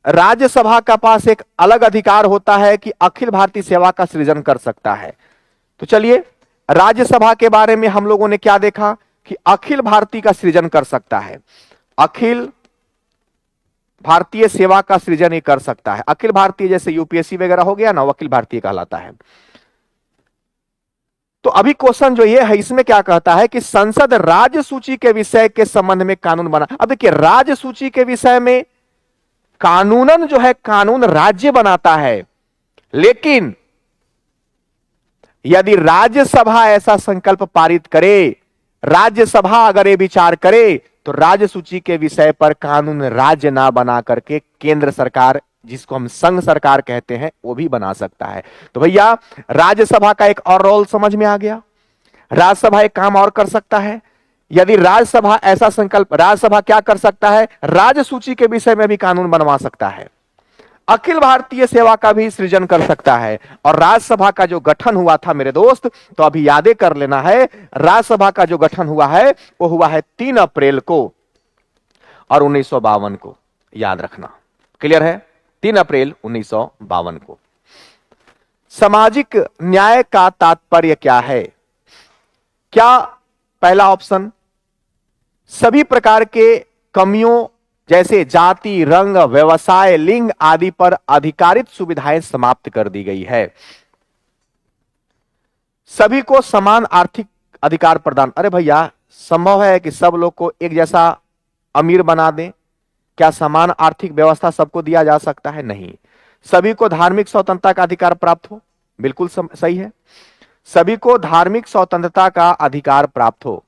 राज्यसभा का पास एक अलग अधिकार होता है कि अखिल भारतीय सेवा का सृजन कर सकता है। तो चलिए राज्यसभा के बारे में हम लोगों ने क्या देखा कि अखिल भारतीय का सृजन कर सकता है, अखिल भारतीय सेवा का सृजन ही कर सकता है। अखिल भारतीय जैसे यूपीएससी वगैरह हो गया ना, वो अखिल भारतीय कहलाता है। तो अभी क्वेश्चन जो ये है इसमें क्या कहता है कि संसद राज्य सूची के विषय के संबंध में कानून बना। अब देखिए राज्य सूची के विषय में कानूनन जो है कानून राज्य बनाता है, लेकिन यदि राज्यसभा ऐसा संकल्प पारित करे, राज्यसभा अगर ये विचार करे तो राज्य सूची के विषय पर कानून राज्य ना बना करके केंद्र सरकार, जिसको हम संघ सरकार कहते हैं, वो भी बना सकता है। तो भैया राज्यसभा का एक और रोल समझ में आ गया। राज्यसभा एक काम और कर सकता है, यदि राज्यसभा ऐसा संकल्प, राज्यसभा क्या कर सकता है, राज्य सूची के विषय में भी कानून बनवा सकता है, अखिल भारतीय सेवा का भी सृजन कर सकता है। और राज्यसभा का जो गठन हुआ था मेरे दोस्त, तो अभी यादें कर लेना है, राज्यसभा का जो गठन हुआ है वो हुआ है 3 अप्रैल को और 1952 को, याद रखना। क्लियर है? 3 अप्रैल 1952 को। सामाजिक न्याय का तात्पर्य क्या है? क्या पहला ऑप्शन, सभी प्रकार के कमियों जैसे जाति, रंग, व्यवसाय, लिंग आदि पर अधिकारित सुविधाएं समाप्त कर दी गई है। सभी को समान आर्थिक अधिकार प्रदान। अरे भैया संभव है कि सब लोग को एक जैसा अमीर बना दें? क्या समान आर्थिक व्यवस्था सबको दिया जा सकता है? नहीं। सभी को धार्मिक स्वतंत्रता का अधिकार प्राप्त हो, बिल्कुल सही है, सभी को धार्मिक स्वतंत्रता का अधिकार प्राप्त हो।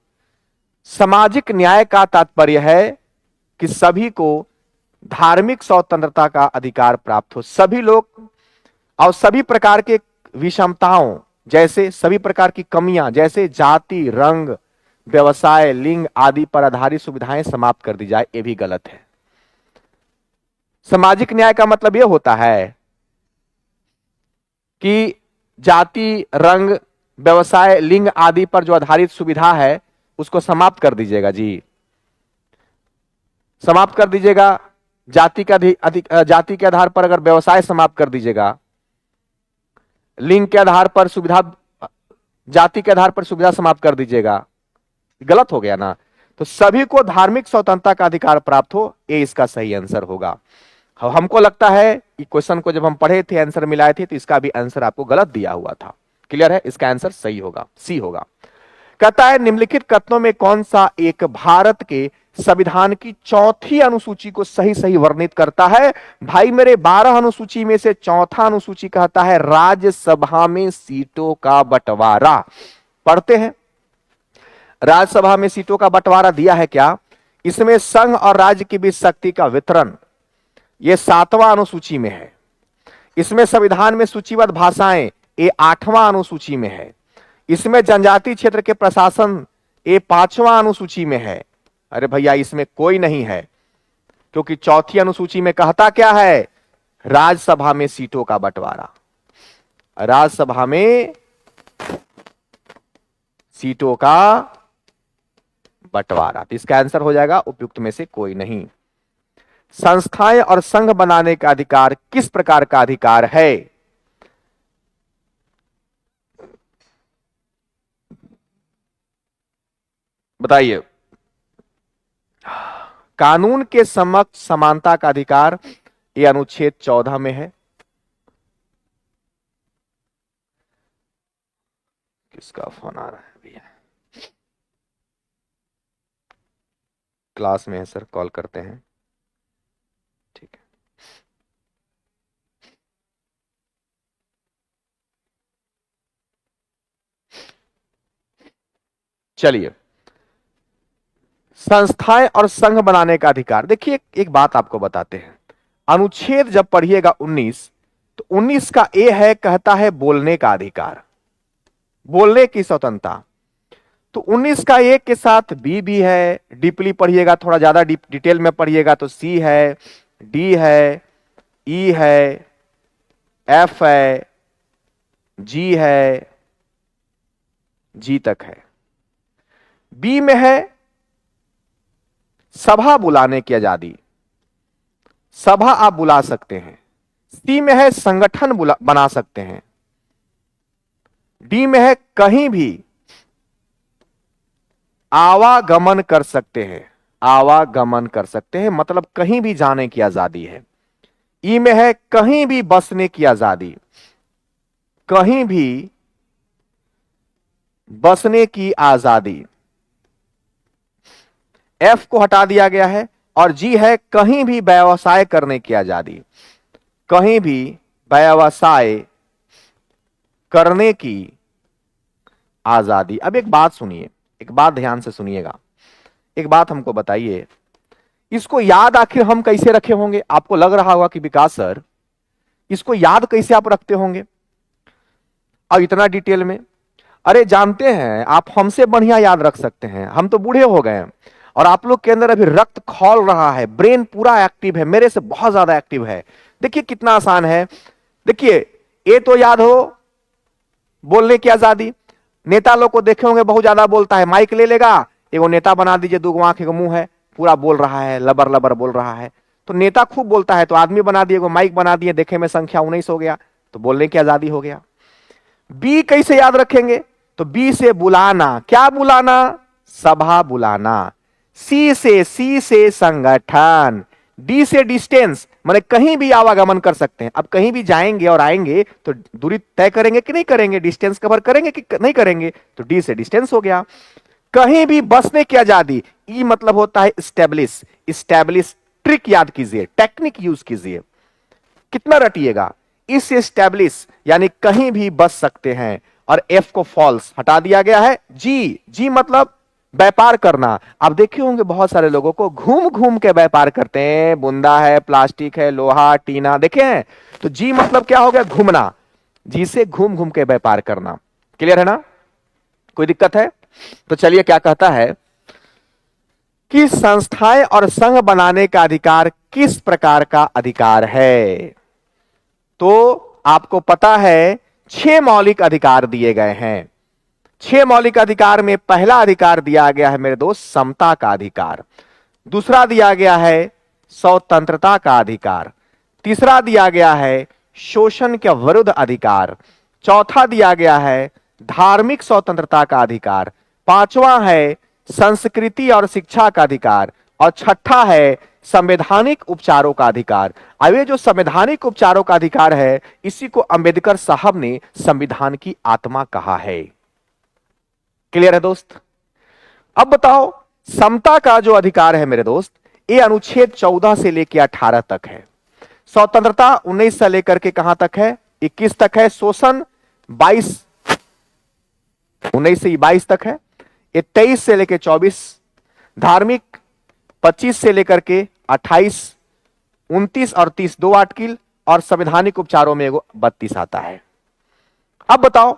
सामाजिक न्याय का तात्पर्य है कि सभी को धार्मिक स्वतंत्रता का अधिकार प्राप्त हो, सभी लोग, और सभी प्रकार के विषमताओं जैसे सभी प्रकार की कमियां जैसे जाति, रंग, व्यवसाय, लिंग आदि पर आधारित सुविधाएं समाप्त कर दी जाए, ये भी गलत है। सामाजिक न्याय का मतलब यह होता है कि जाति, रंग, व्यवसाय, लिंग आदि पर जो आधारित सुविधा है उसको समाप्त कर दीजिएगा जी, समाप्त कर दीजिएगा। जाति के आधार पर अगर व्यवसाय समाप्त कर दीजिएगा, लिंग के आधार पर सुविधा, जाति के आधार पर सुविधा समाप्त कर दीजिएगा, गलत हो गया ना। तो सभी को धार्मिक स्वतंत्रता का अधिकार प्राप्त हो, ये इसका सही आंसर होगा। हमको लगता है कि क्वेश्चन को जब हम पढ़े थे, आंसर मिलाए थे, तो इसका भी आंसर आपको गलत दिया हुआ था। क्लियर है? इसका आंसर सही होगा, सी होगा। कहता है निम्नलिखित कथनों में कौन सा एक भारत के संविधान की 4थी अनुसूची को सही सही वर्णित करता है? भाई मेरे 12 अनुसूची में से 4था अनुसूची कहता है राज्यसभा में सीटों का बंटवारा। पढ़ते हैं, राज्यसभा में सीटों का बंटवारा दिया है क्या? इसमें संघ और राज्य के बीच शक्ति का वितरण, यह 7वां अनुसूची में है। इसमें संविधान में सूचीबद्ध भाषाएं, ये 8वां अनुसूची में है। इसमें जनजातीय क्षेत्र के प्रशासन, ये 5वां अनुसूची में है। अरे भैया इसमें कोई नहीं है, क्योंकि 4थी अनुसूची में कहता क्या है? राज्यसभा में सीटों का बंटवारा, राज्यसभा में सीटों का बंटवारा। तो इसका आंसर हो जाएगा उपयुक्त में से कोई नहीं। संस्थाएं और संघ बनाने का अधिकार किस प्रकार का अधिकार है? बताइए। कानून के समक्ष समानता का अधिकार, ये अनुच्छेद 14 में है। किसका फोन आ रहा है भैया? क्लास में है सर, कॉल करते हैं। ठीक है। चलिए, संस्थाएं और संघ बनाने का अधिकार। देखिए, एक बात आपको बताते हैं। अनुच्छेद जब पढ़िएगा 19, तो 19 का ए है, कहता है बोलने का अधिकार, बोलने की स्वतंत्रता। तो 19 का ए के साथ बी भी है, डीपली पढ़िएगा, थोड़ा ज्यादा डिटेल में पढ़िएगा तो सी है, डी है, ई है, एफ है, जी है, जी तक है। बी में है सभा बुलाने की आजादी, सभा आप बुला सकते हैं। सी में है संगठन बना सकते हैं। डी में है कहीं भी आवागमन कर सकते हैं, आवागमन कर सकते हैं मतलब कहीं भी जाने की आजादी है। ई में है कहीं भी बसने की आजादी, कहीं भी बसने की आजादी। एफ को हटा दिया गया है। और जी है कहीं भी व्यवसाय करने की आजादी, कहीं भी व्यवसाय करने की आजादी। अब एक बात सुनिए, एक बात ध्यान से सुनिएगा, एक बात हमको बताइए, इसको याद आखिर हम कैसे रखे होंगे? आपको लग रहा होगा कि विकास सर इसको याद कैसे आप रखते होंगे और इतना डिटेल में? अरे जानते हैं, आप हमसे बढ़िया याद रख सकते हैं। हम तो बूढ़े हो गए हैं और आप लोग के अंदर अभी रक्त खौल रहा है, ब्रेन पूरा एक्टिव है, मेरे से बहुत ज्यादा एक्टिव है। देखिए कितना आसान है। देखिए, ए तो याद हो, बोलने की आजादी। नेता लोग को देखे होंगे बहुत ज्यादा बोलता है, माइक ले लेगा, एगो नेता बना दीजिए, दो आंख एगो मुंह है, पूरा बोल रहा है, लबर लबर बोल रहा है। तो नेता खूब बोलता है, तो आदमी बना दिए, एगो माइक बना दिए, देखे में संख्या 19 हो गया, तो बोलने की आजादी हो गया। बी कैसे याद रखेंगे? तो बी से बुलाना, क्या बुलाना? सभा बुलाना। सी से संगठन। डी से डिस्टेंस, माने कहीं भी आवागमन कर सकते हैं। अब कहीं भी जाएंगे और आएंगे तो दूरी तय करेंगे कि नहीं करेंगे, डिस्टेंस कवर करेंगे कि नहीं करेंगे, तो डी से डिस्टेंस हो गया। कहीं भी बसने की आजादी, ई मतलब होता है स्टैब्लिश, स्टैब्लिश। ट्रिक याद कीजिए, टेक्निक यूज कीजिए, कितना रटिएगा। इस स्टैब्लिश यानी कहीं भी बस सकते हैं। और एफ को फॉल्स हटा दिया गया है। जी, जी मतलब व्यापार करना। आप देखे होंगे बहुत सारे लोगों को घूम घूम के व्यापार करते हैं, बुंदा है, प्लास्टिक है, लोहा, टीना, देखे हैं? तो जी मतलब क्या हो गया? घूमना। जी से घूम घूम के व्यापार करना। क्लियर है ना? कोई दिक्कत है? तो चलिए, क्या कहता है कि संस्थाएं और संघ बनाने का अधिकार किस प्रकार का अधिकार है? तो आपको पता है 6 मौलिक अधिकार दिए गए हैं। 6 मौलिक अधिकार में पहला अधिकार दिया गया है मेरे दोस्त समता का अधिकार, दूसरा दिया गया है स्वतंत्रता का अधिकार, तीसरा दिया गया है शोषण के विरुद्ध अधिकार, चौथा दिया गया है धार्मिक स्वतंत्रता का अधिकार, पांचवा है संस्कृति और शिक्षा का अधिकार, और छठा है संवैधानिक उपचारों का अधिकार। अब ये जो संवैधानिक उपचारों का अधिकार है, इसी को अंबेडकर साहब ने संविधान की आत्मा कहा है। क्लियर है दोस्त? अब बताओ, समता का जो अधिकार है मेरे दोस्त, ये अनुच्छेद 14 से लेकर 18 तक है। स्वतंत्रता 19 से लेकर के कहां तक है? 21 तक है। शोषण 19 से 22 तक है। ये 23 से लेकर 24। धार्मिक 25 से लेकर के 28, 29 और 30 दो आर्टिकल, और संवैधानिक उपचारों में 32 आता है। अब बताओ,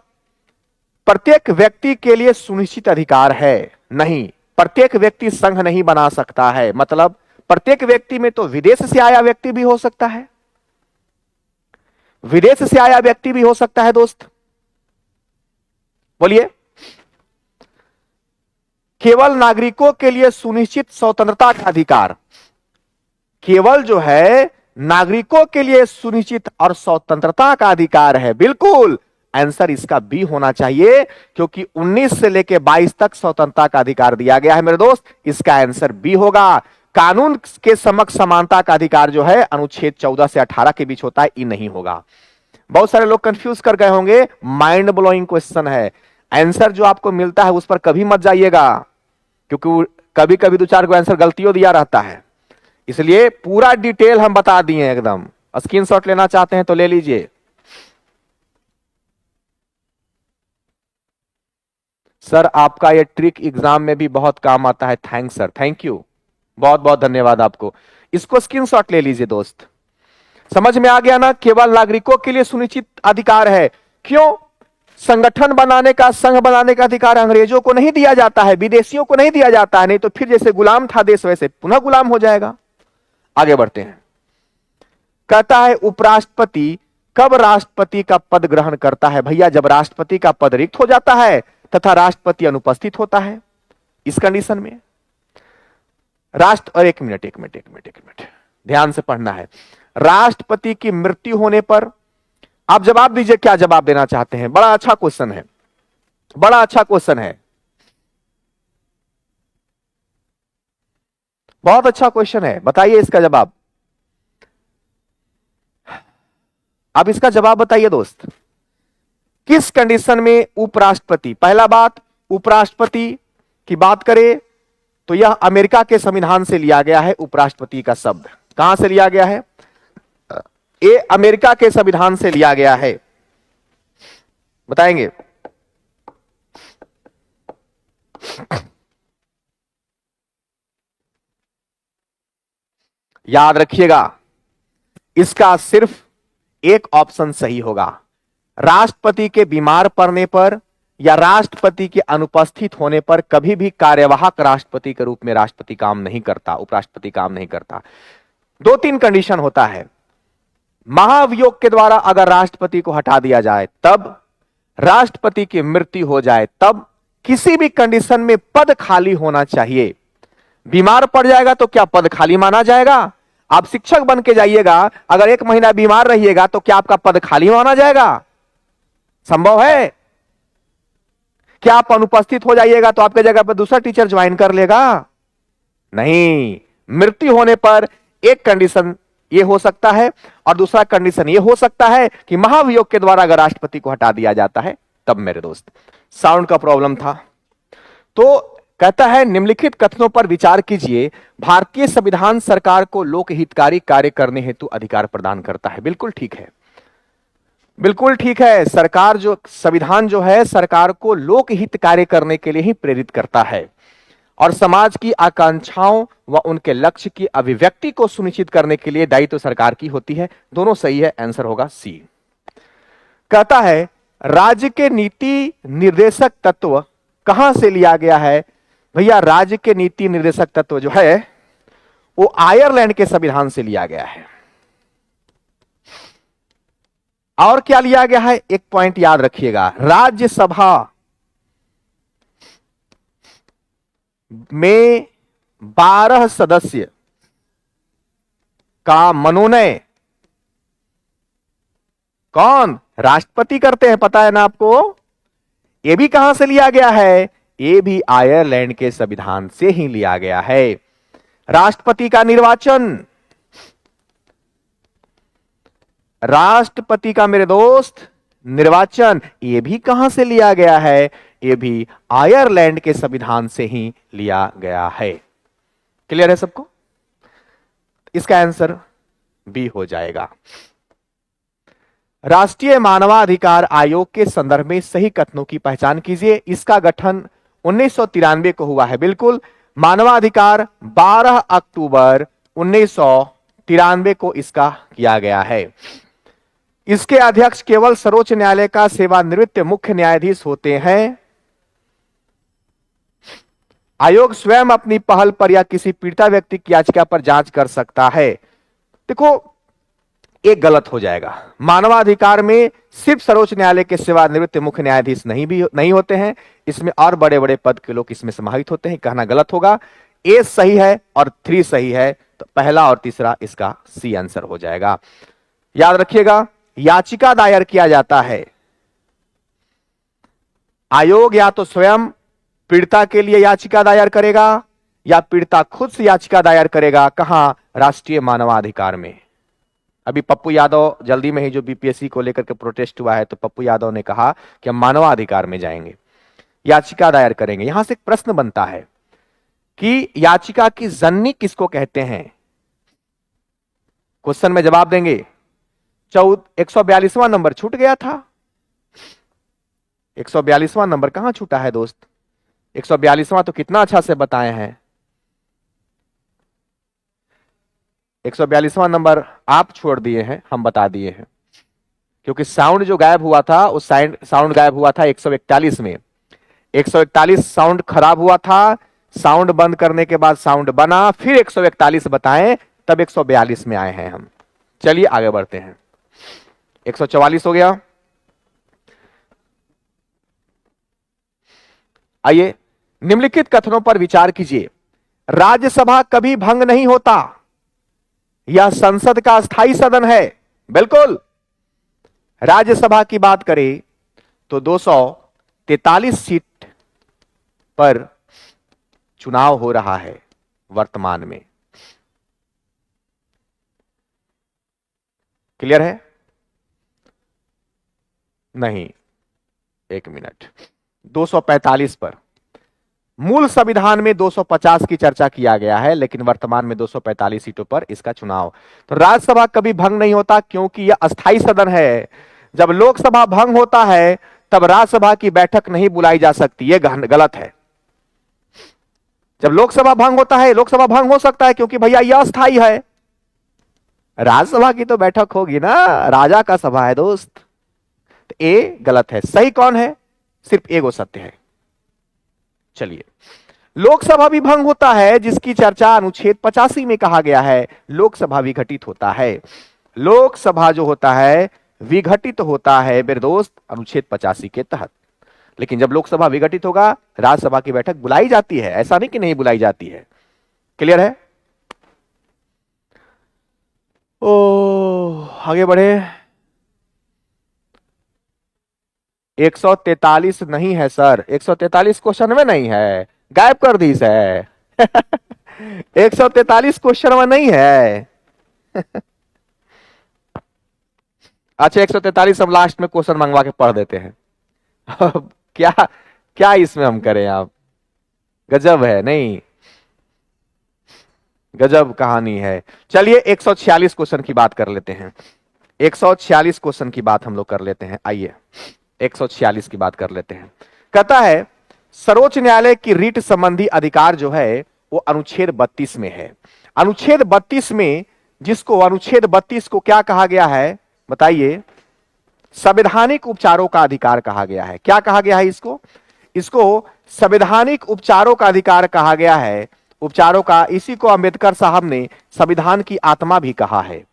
प्रत्येक व्यक्ति के लिए सुनिश्चित अधिकार है? नहीं, प्रत्येक व्यक्ति संघ नहीं बना सकता है। मतलब प्रत्येक व्यक्ति में तो विदेश से आया व्यक्ति भी हो सकता है, विदेश से आया व्यक्ति भी हो सकता है दोस्त। बोलिए। केवल नागरिकों के लिए सुनिश्चित स्वतंत्रता का अधिकार, केवल जो है नागरिकों के लिए सुनिश्चित और स्वतंत्रता का अधिकार है। बिल्कुल आंसर इसका बी होना चाहिए, क्योंकि 19 से लेकर 22 तक स्वतंत्रता का अधिकार दिया गया है मेरे दोस्त। इसका आंसर बी होगा। कानून के समक्ष समानता का अधिकार जो है अनुच्छेद 14 से 18 के बीच होता है, ई नहीं होगा। बहुत सारे लोग कंफ्यूज कर गए होंगे, माइंड ब्लोइंग क्वेश्चन है। आंसर जो आपको मिलता है उस पर कभी मत जाइएगा, क्योंकि कभी कभी दो चार को आंसर गलतियों दिया रहता है। इसलिए पूरा डिटेल हम बता दिए एकदम। स्क्रीनशॉट लेना चाहते हैं तो ले लीजिए। सर आपका ये ट्रिक एग्जाम में भी बहुत काम आता है। थैंक्स सर, थैंक यू, बहुत बहुत धन्यवाद आपको। इसको स्क्रीनशॉट ले लीजिए दोस्त। समझ में आ गया ना? केवल नागरिकों के लिए सुनिश्चित अधिकार है। क्यों? संगठन बनाने का, संघ बनाने का अधिकार अंग्रेजों को नहीं दिया जाता है, विदेशियों को नहीं दिया जाता है, नहीं तो फिर जैसे गुलाम था देश वैसे पुनः गुलाम हो जाएगा। आगे बढ़ते हैं। कहता है उपराष्ट्रपति कब राष्ट्रपति का पद ग्रहण करता है? भैया जब राष्ट्रपति का पद रिक्त हो जाता है तथा राष्ट्रपति अनुपस्थित होता है। इस कंडीशन में और एक मिनट ध्यान से पढ़ना है। राष्ट्रपति की मृत्यु होने पर आप जवाब दीजिए, क्या जवाब देना चाहते हैं? बड़ा अच्छा क्वेश्चन है, बड़ा अच्छा क्वेश्चन है, बहुत अच्छा क्वेश्चन है। बताइए इसका जवाब। अब इसका जवाब बताइए दोस्त। किस कंडीशन में उपराष्ट्रपति? पहला बात, उपराष्ट्रपति की बात करें तो यह अमेरिका के संविधान से लिया गया है। उपराष्ट्रपति का शब्द कहां से लिया गया है? ये अमेरिका के संविधान से लिया गया है। बताएंगे? याद रखिएगा, इसका सिर्फ एक ऑप्शन सही होगा। राष्ट्रपति के बीमार पड़ने पर या राष्ट्रपति के अनुपस्थित होने पर कभी भी कार्यवाहक राष्ट्रपति के रूप में राष्ट्रपति काम नहीं करता, उपराष्ट्रपति काम नहीं करता। दो तीन कंडीशन होता है। महाभियोग के द्वारा अगर राष्ट्रपति को हटा दिया जाए तब, राष्ट्रपति की मृत्यु हो जाए तब, किसी भी कंडीशन में पद खाली होना चाहिए। बीमार पड़ जाएगा तो क्या पद खाली माना जाएगा? आप शिक्षक बन के जाइएगा, अगर 1 महीना बीमार रहिएगा तो क्या आपका पद खाली माना जाएगा? संभव है? क्या आप अनुपस्थित हो जाइएगा तो आपके जगह पर दूसरा टीचर ज्वाइन कर लेगा? नहीं। मृत्यु होने पर एक कंडीशन यह हो सकता है और दूसरा कंडीशन यह हो सकता है कि महाभियोग के द्वारा अगर राष्ट्रपति को हटा दिया जाता है तब। मेरे दोस्त साउंड का प्रॉब्लम था। तो कहता है निम्नलिखित कथनों पर विचार कीजिए। भारतीय संविधान सरकार को लोकहितकारी कार्य करने हेतु अधिकार प्रदान करता है। बिल्कुल ठीक है, बिल्कुल ठीक है। सरकार जो संविधान जो है सरकार को लोकहित कार्य करने के लिए ही प्रेरित करता है और समाज की आकांक्षाओं व उनके लक्ष्य की अभिव्यक्ति को सुनिश्चित करने के लिए दायित्व सरकार की होती है। दोनों सही है, आंसर होगा सी। कहता है राज्य के नीति निर्देशक तत्व कहां से लिया गया है? भैया राज्य के नीति निर्देशक तत्व जो है वो आयरलैंड के संविधान से लिया गया है। और क्या लिया गया है? एक पॉइंट याद रखिएगा, राज्यसभा में 12 सदस्य का मनोनयन कौन? राष्ट्रपति करते हैं, पता है ना आपको? यह भी कहां से लिया गया है? ये भी आयरलैंड के संविधान से ही लिया गया है। राष्ट्रपति का निर्वाचन, राष्ट्रपति का मेरे दोस्त निर्वाचन, ये भी कहां से लिया गया है? ये भी आयरलैंड के संविधान से ही लिया गया है। क्लियर है सबको? इसका आंसर बी हो जाएगा। राष्ट्रीय मानवाधिकार आयोग के संदर्भ में सही कथनों की पहचान कीजिए। इसका गठन 1993 को हुआ है। बिल्कुल, मानवाधिकार 12 अक्टूबर 1993 को इसका किया गया है। इसके अध्यक्ष केवल सर्वोच्च न्यायालय का सेवानिवृत्त मुख्य न्यायाधीश होते हैं। आयोग स्वयं अपनी पहल पर या किसी पीड़िता व्यक्ति की याचिका पर जांच कर सकता है। देखो, एक गलत हो जाएगा। मानवाधिकार में सिर्फ सर्वोच्च न्यायालय के सेवानिवृत्त मुख्य न्यायाधीश नहीं होते हैं, इसमें और बड़े बड़े पद के लोग इसमें समाहित होते हैं। कहना गलत होगा। ए सही है और 3 सही है, तो पहला और तीसरा इसका सी आंसर हो जाएगा। याद रखिएगा, याचिका दायर किया जाता है, आयोग या तो स्वयं पीड़िता के लिए याचिका दायर करेगा या पीड़िता खुद से याचिका दायर करेगा। कहां? राष्ट्रीय मानवाधिकार में। अभी पप्पू यादव जल्दी में ही जो बीपीएससी को लेकर के प्रोटेस्ट हुआ है, तो पप्पू यादव ने कहा कि हम मानवाधिकार में जाएंगे, याचिका दायर करेंगे। यहां से एक प्रश्न बनता है कि याचिका की जननी किसको कहते हैं? क्वेश्चन में जवाब देंगे। 142वां नंबर छूट गया था। 142वां नंबर कहां छूटा है दोस्त? 142वां तो कितना अच्छा से बताए हैं। 142वां नंबर आप छोड़ दिए हैं, हम बता दिए हैं, क्योंकि साउंड जो गायब हुआ था, उस साउंड गायब हुआ था 141 में। 141 साउंड खराब हुआ था, साउंड बंद करने के बाद साउंड बना, फिर 141 बताएं, तब 142 में आए हैं हम। चलिए आगे बढ़ते हैं। 144 हो गया। आइए, निम्नलिखित कथनों पर विचार कीजिए। राज्यसभा कभी भंग नहीं होता, यह संसद का स्थायी सदन है। बिल्कुल। राज्यसभा की बात करें तो 243 सीट पर चुनाव हो रहा है वर्तमान में। क्लियर है? नहीं, एक मिनट। 245 पर। मूल संविधान में 250 की चर्चा किया गया है, लेकिन वर्तमान में 245 सीटों पर इसका चुनाव। तो राज्यसभा कभी भंग नहीं होता, क्योंकि यह अस्थायी सदन है। जब लोकसभा भंग होता है तब राज्यसभा की बैठक नहीं बुलाई जा सकती, यह गलत है। जब लोकसभा भंग होता है, लोकसभा भंग हो सकता है क्योंकि भैया यह अस्थायी है, राज्यसभा की तो बैठक होगी ना, राजा का सभा है दोस्त। तो ए गलत है। सही कौन है? सिर्फ एगो सत्य है। चलिए, लोकसभा भी भंग होता है, जिसकी चर्चा अनुच्छेद 85 में कहा गया है। लोकसभा विघटित होता है। लोकसभा जो होता है विघटित होता है मेरे दोस्त, अनुच्छेद 85 के तहत। लेकिन जब लोकसभा विघटित होगा, राज्यसभा की बैठक बुलाई जाती है, ऐसा नहीं कि नहीं बुलाई जाती है। क्लियर है? ओ, आगे बढ़े। 143 नहीं है सर, 143 क्वेश्चन में नहीं है, गायब कर दी है। 143 क्वेश्चन में नहीं है। अच्छा, 143 हम लास्ट में क्वेश्चन मंगवा के पढ़ देते हैं। क्या क्या इसमें हम करें? आप गजब है, नहीं गजब कहानी है। चलिए 146 क्वेश्चन की बात कर लेते हैं। 146 क्वेश्चन की बात हम लोग कर लेते हैं। आइए 146 की बात कर लेते हैं। कहता है, सर्वोच्च न्यायालय की रीट संबंधी अधिकार जो है वो अनुच्छेद 32 में है। अनुच्छेद 32 में, जिसको अनुच्छेद 32 को क्या कहा गया है बताइए? संवैधानिक उपचारों का अधिकार कहा गया है। क्या कहा गया है इसको? इसको संवैधानिक उपचारों का अधिकार कहा गया है। उपचारों का, इसी को अंबेडकर साहब ने संविधान की आत्मा भी कहा है।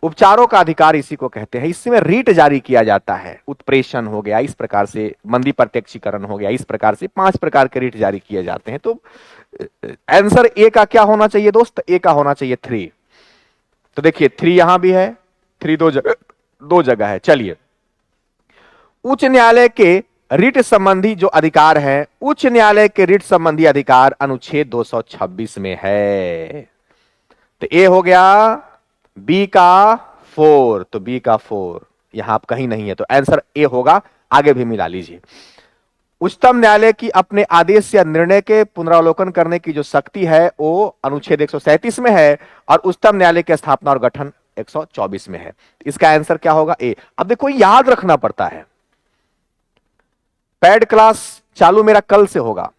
उपचारों का अधिकार इसी को कहते हैं। इसमें रीट जारी किया जाता है। उत्प्रेषण हो गया, इस प्रकार से मंदी प्रत्यक्षीकरण हो गया, इस प्रकार से 5 प्रकार के रीट जारी किए जाते हैं। तो आंसर ए का क्या होना चाहिए दोस्त? ए का होना चाहिए 3। तो देखिए 3 यहां भी है, 3 दो जगह है। चलिए, उच्च न्यायालय के रीट संबंधी जो अधिकार है, उच्च न्यायालय के रीट संबंधी अधिकार अनुच्छेद 226 में है। तो ए हो गया, बी का 4, तो बी का 4 यहां आप कहीं नहीं है, तो आंसर ए होगा। आगे भी मिला लीजिए। उच्चतम न्यायालय की अपने आदेश या निर्णय के पुनरावलोकन करने की जो शक्ति है वो अनुच्छेद 137 में है, और उच्चतम न्यायालय की स्थापना और गठन 124 में है। इसका आंसर क्या होगा? ए। अब देखो, याद रखना पड़ता है। पैड क्लास चालू मेरा कल से होगा।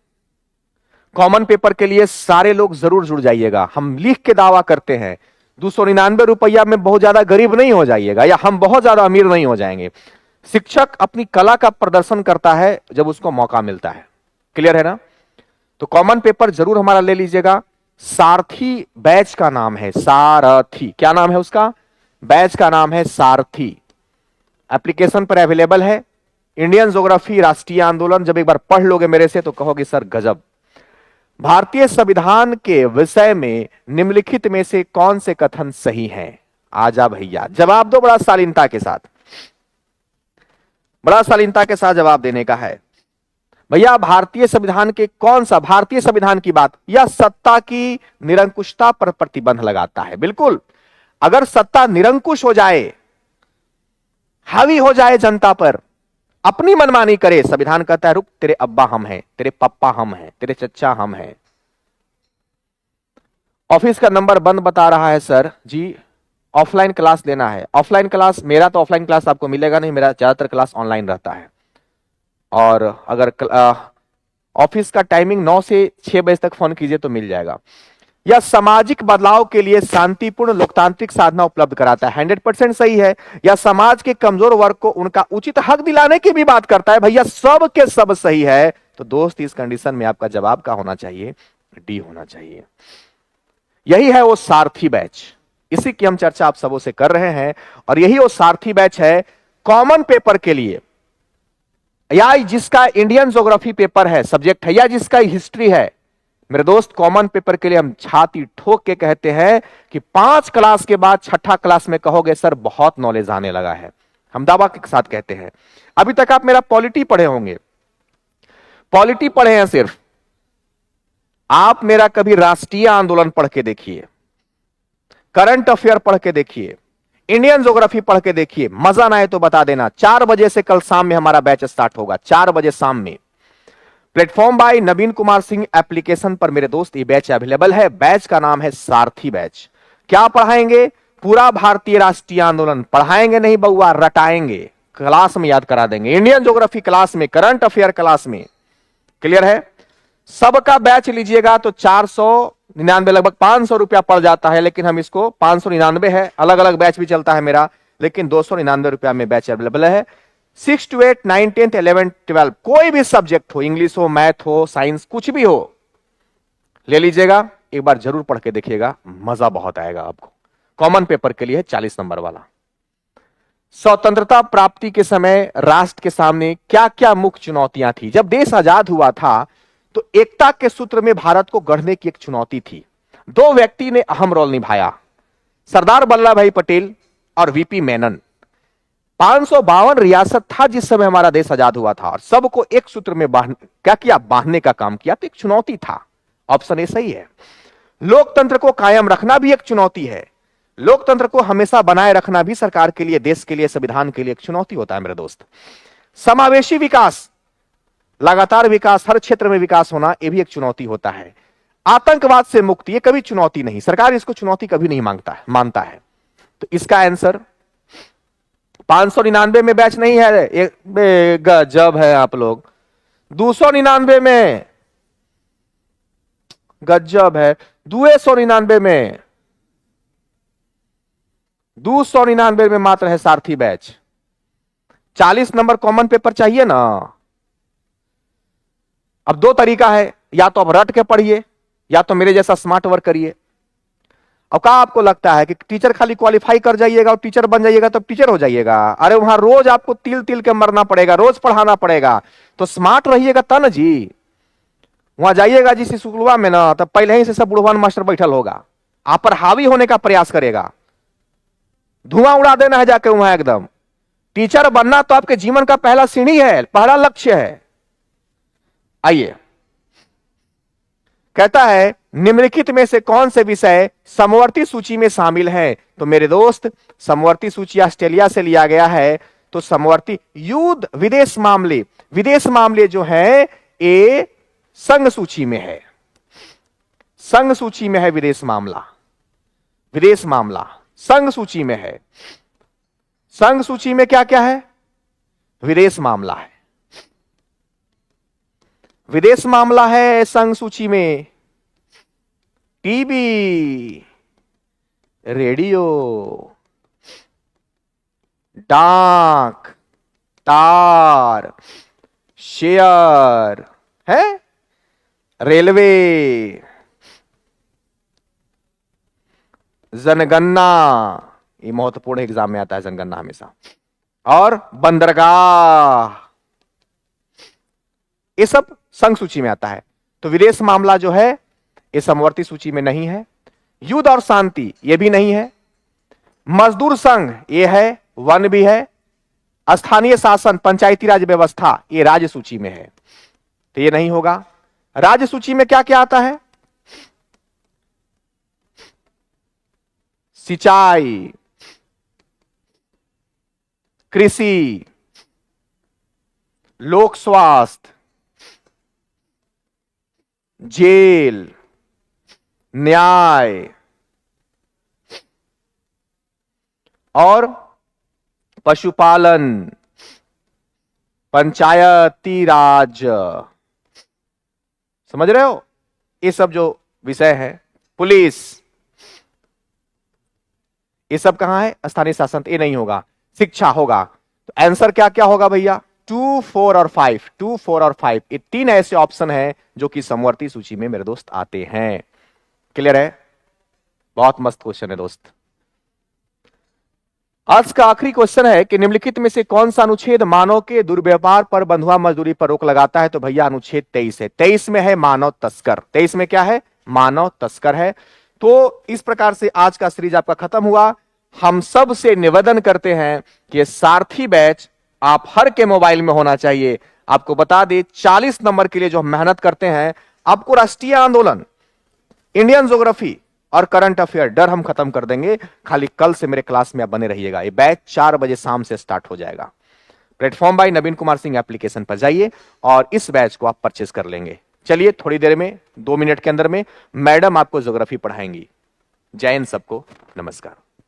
कॉमन पेपर के लिए सारे लोग जरूर जुड़ जाइएगा। हम लिख के दावा करते हैं 299 रुपया में बहुत ज्यादा गरीब नहीं हो जाइएगा, या हम बहुत ज्यादा अमीर नहीं हो जाएंगे। शिक्षक अपनी कला का प्रदर्शन करता है जब उसको मौका मिलता है। क्लियर है ना? तो कॉमन पेपर जरूर हमारा ले लीजिएगा। सारथी बैच का नाम है, सारथी। क्या नाम है उसका? बैच का नाम है सारथी। एप्लीकेशन पर अवेलेबल है। इंडियन ज्योग्राफी, राष्ट्रीय आंदोलन, जब एक बार पढ़ लोगे मेरे से तो कहोगे सर गजब। भारतीय संविधान के विषय में निम्नलिखित में से कौन से कथन सही हैं? आजा भैया जवाब दो, बड़ा शालीनता के साथ, बड़ा शालीनता के साथ जवाब देने का है। भैया भारतीय संविधान के कौन सा, भारतीय संविधान की बात, या सत्ता की निरंकुशता पर प्रतिबंध लगाता है? बिल्कुल, अगर सत्ता निरंकुश हो जाए, हावी हो जाए जनता पर, अपनी मनमानी करे, संविधान कहता है रुक, तेरे अब्बा हम हैं, तेरे पप्पा हम हैं, तेरे चच्चा हम हैं। ऑफिस का नंबर बंद बता रहा है सर जी, ऑफलाइन क्लास लेना है। ऑफलाइन क्लास, मेरा तो ऑफलाइन क्लास आपको मिलेगा नहीं, मेरा ज्यादातर क्लास ऑनलाइन रहता है। और अगर ऑफिस का टाइमिंग 9 से 6 बजे तक फोन कीजिए तो मिल जाएगा। यह सामाजिक बदलाव के लिए शांतिपूर्ण लोकतांत्रिक साधना उपलब्ध कराता है। 100% सही है। यह समाज के कमजोर वर्ग को उनका उचित हक दिलाने की भी बात करता है। भैया सब के सब सही है। तो दोस्त इस कंडीशन में आपका जवाब क्या होना चाहिए? डी होना चाहिए। यही है वो सारथी बैच, इसी की हम चर्चा आप सबों से कर रहे हैं। और यही वो सारथी बैच है कॉमन पेपर के लिए, या जिसका इंडियन ज्योग्राफी पेपर है सब्जेक्ट है, या जिसका हिस्ट्री है। मेरे दोस्त कॉमन पेपर के लिए हम छाती ठोक के कहते हैं कि 5 क्लास के बाद 6ठा क्लास में कहोगे सर बहुत नॉलेज आने लगा है, हम दावा के साथ कहते हैं। अभी तक आप मेरा पॉलिटी पढ़े होंगे, पॉलिटी पढ़े हैं सिर्फ, आप मेरा कभी राष्ट्रीय आंदोलन पढ़ के देखिए, करंट अफेयर पढ़ के देखिए, इंडियन ज्योग्राफी पढ़ के देखिए, मजा ना आए तो बता देना। 4 बजे से कल शाम में हमारा बैच स्टार्ट होगा, 4 बजे शाम में। प्लेटफॉर्म बाय नवीन कुमार सिंह एप्लीकेशन पर मेरे दोस्त ये बैच अवेलेबल है। बैच का नाम है सारथी बैच। क्या पढ़ाएंगे? पूरा भारतीय राष्ट्रीय आंदोलन पढ़ाएंगे नहीं बउआ, रटाएंगे, क्लास में याद करा देंगे, इंडियन ज्योग्राफी क्लास में, करंट अफेयर क्लास में। क्लियर है? सबका बैच लीजिएगा तो 499 लगभग 500 रुपया पड़ जाता है, लेकिन हम इसको 599 है, अलग अलग बैच भी चलता है मेरा, लेकिन 299 रुपया में बैच अवेलेबल है। 6 to 8, 9, 10, 11, 12 कोई भी सब्जेक्ट हो, इंग्लिश हो, मैथ हो, साइंस, कुछ भी हो, ले लीजिएगा, एक बार जरूर पढ़ के देखिएगा, मजा बहुत आएगा आपको। कॉमन पेपर के लिए है 40 नंबर वाला। स्वतंत्रता प्राप्ति के समय राष्ट्र के सामने क्या क्या मुख्य चुनौतियां थी? जब देश आजाद हुआ था तो एकता के सूत्र में भारत को गढ़ने की एक चुनौती थी। 2 व्यक्ति ने अहम रोल निभाया, सरदार वल्लभ भाई पटेल और वीपी मेनन। 552 रियासत था जिस समय हमारा देश आजाद हुआ था, और सबको एक सूत्र में क्या किया? बांधने का काम किया। तो एक चुनौती था, ऑप्शन ए सही है। लोकतंत्र को कायम रखना भी एक चुनौती है। लोकतंत्र को हमेशा बनाए रखना भी सरकार के लिए, देश के लिए, संविधान के लिए एक चुनौती होता है मेरे दोस्त। समावेशी विकास, लगातार विकास, हर क्षेत्र में विकास होना, यह भी एक चुनौती होता है। आतंकवाद से मुक्ति, ये कभी चुनौती नहीं, सरकार इसको चुनौती कभी नहीं मानता है। तो इसका आंसर 599 में बैच नहीं है, एक गजब है आप लोग। 299 में गजब है, 299 में, 299 में मात्र है सारथी बैच। 40 नंबर कॉमन पेपर चाहिए ना। अब 2 तरीका है, या तो आप रट के पढ़िए, या तो मेरे जैसा स्मार्ट वर्क करिए। अब क्या आपको लगता है कि टीचर खाली क्वालिफाई कर जाइएगा और टीचर बन जाइएगा तब टीचर हो जाइएगा? अरे वहां रोज आपको तिल तिल के मरना पड़ेगा, रोज पढ़ाना पड़ेगा। तो स्मार्ट रहिएगा तब जी। वहां जाइएगा जिस स्कूलवा में ना, तब पहले ही से सब बुढ़वान मास्टर बैठल होगा, आप पर हावी होने का प्रयास करेगा, धुआं उड़ा देना है जाके वहां एकदम। टीचर बनना तो आपके जीवन का पहला सीढ़ी है, पहला लक्ष्य है। आइए, कहता है निम्नलिखित में से कौन से विषय समवर्ती सूची में शामिल हैं? तो मेरे दोस्त समवर्ती सूची ऑस्ट्रेलिया से लिया गया है। तो समवर्ती युद्ध, विदेश मामले, विदेश मामले जो है ये संघ सूची में है, संघ सूची में है विदेश मामला, विदेश मामला संघ सूची में है। संघ सूची में क्या क्या है? विदेश मामला है, विदेश मामला है संघ सूची में। टीवी, रेडियो, डाक, तार, शेयर है, रेलवे, जनगणना, ये महत्वपूर्ण एग्जाम में आता है जनगणना हमेशा, और बंदरगाह, ये सब संघ सूची में आता है। तो विदेश मामला जो है ये समवर्ती सूची में नहीं है। युद्ध और शांति ये भी नहीं है। मजदूर संघ ये है, वन भी है। स्थानीय शासन, पंचायती राज व्यवस्था ये राज्य सूची में है, तो ये नहीं होगा। राज्य सूची में क्या क्या आता है? सिंचाई, कृषि, लोक स्वास्थ्य, जेल, न्याय और पशुपालन, पंचायती राज। समझ रहे हो? ये सब जो विषय है, पुलिस, ये सब कहां है? स्थानीय शासन, ये नहीं होगा। शिक्षा होगा। तो आंसर क्या क्या होगा भैया? 2, 4 और 5। 2, 4 और 5 ये तीन ऐसे ऑप्शन हैं जो कि समवर्ती सूची में मेरे दोस्त आते हैं। क्लियर है? बहुत मस्त क्वेश्चन है दोस्त। आज का आखिरी क्वेश्चन है कि निम्नलिखित में से कौन सा अनुच्छेद मानव के दुर्व्यवहार पर, बंधुआ मजदूरी पर रोक लगाता है? तो भैया अनुच्छेद 23 है। 23 में है मानव तस्कर। 23 में क्या है? मानव तस्कर है। तो इस प्रकार से आज का सीरीज आपका खत्म हुआ। हम सब से निवेदन करते हैं कि ये सारथी बैच आप हर के मोबाइल में होना चाहिए। आपको बता दें 40 नंबर के लिए जो हम मेहनत करते हैं, आपको राष्ट्रीय आंदोलन, इंडियन ज्योग्राफी और करंट अफेयर डर हम खत्म कर देंगे। खाली कल से मेरे क्लास में आप बने रहिएगा। ये बैच 4 बजे शाम से स्टार्ट हो जाएगा। प्लेटफॉर्म बाय नवीन कुमार सिंह एप्लीकेशन पर जाइए और इस बैच को आप परचेस कर लेंगे। चलिए थोड़ी देर में 2 मिनट के अंदर में मैडम आपको ज्योग्राफी पढ़ाएंगी। जय हिंद सबको, नमस्कार।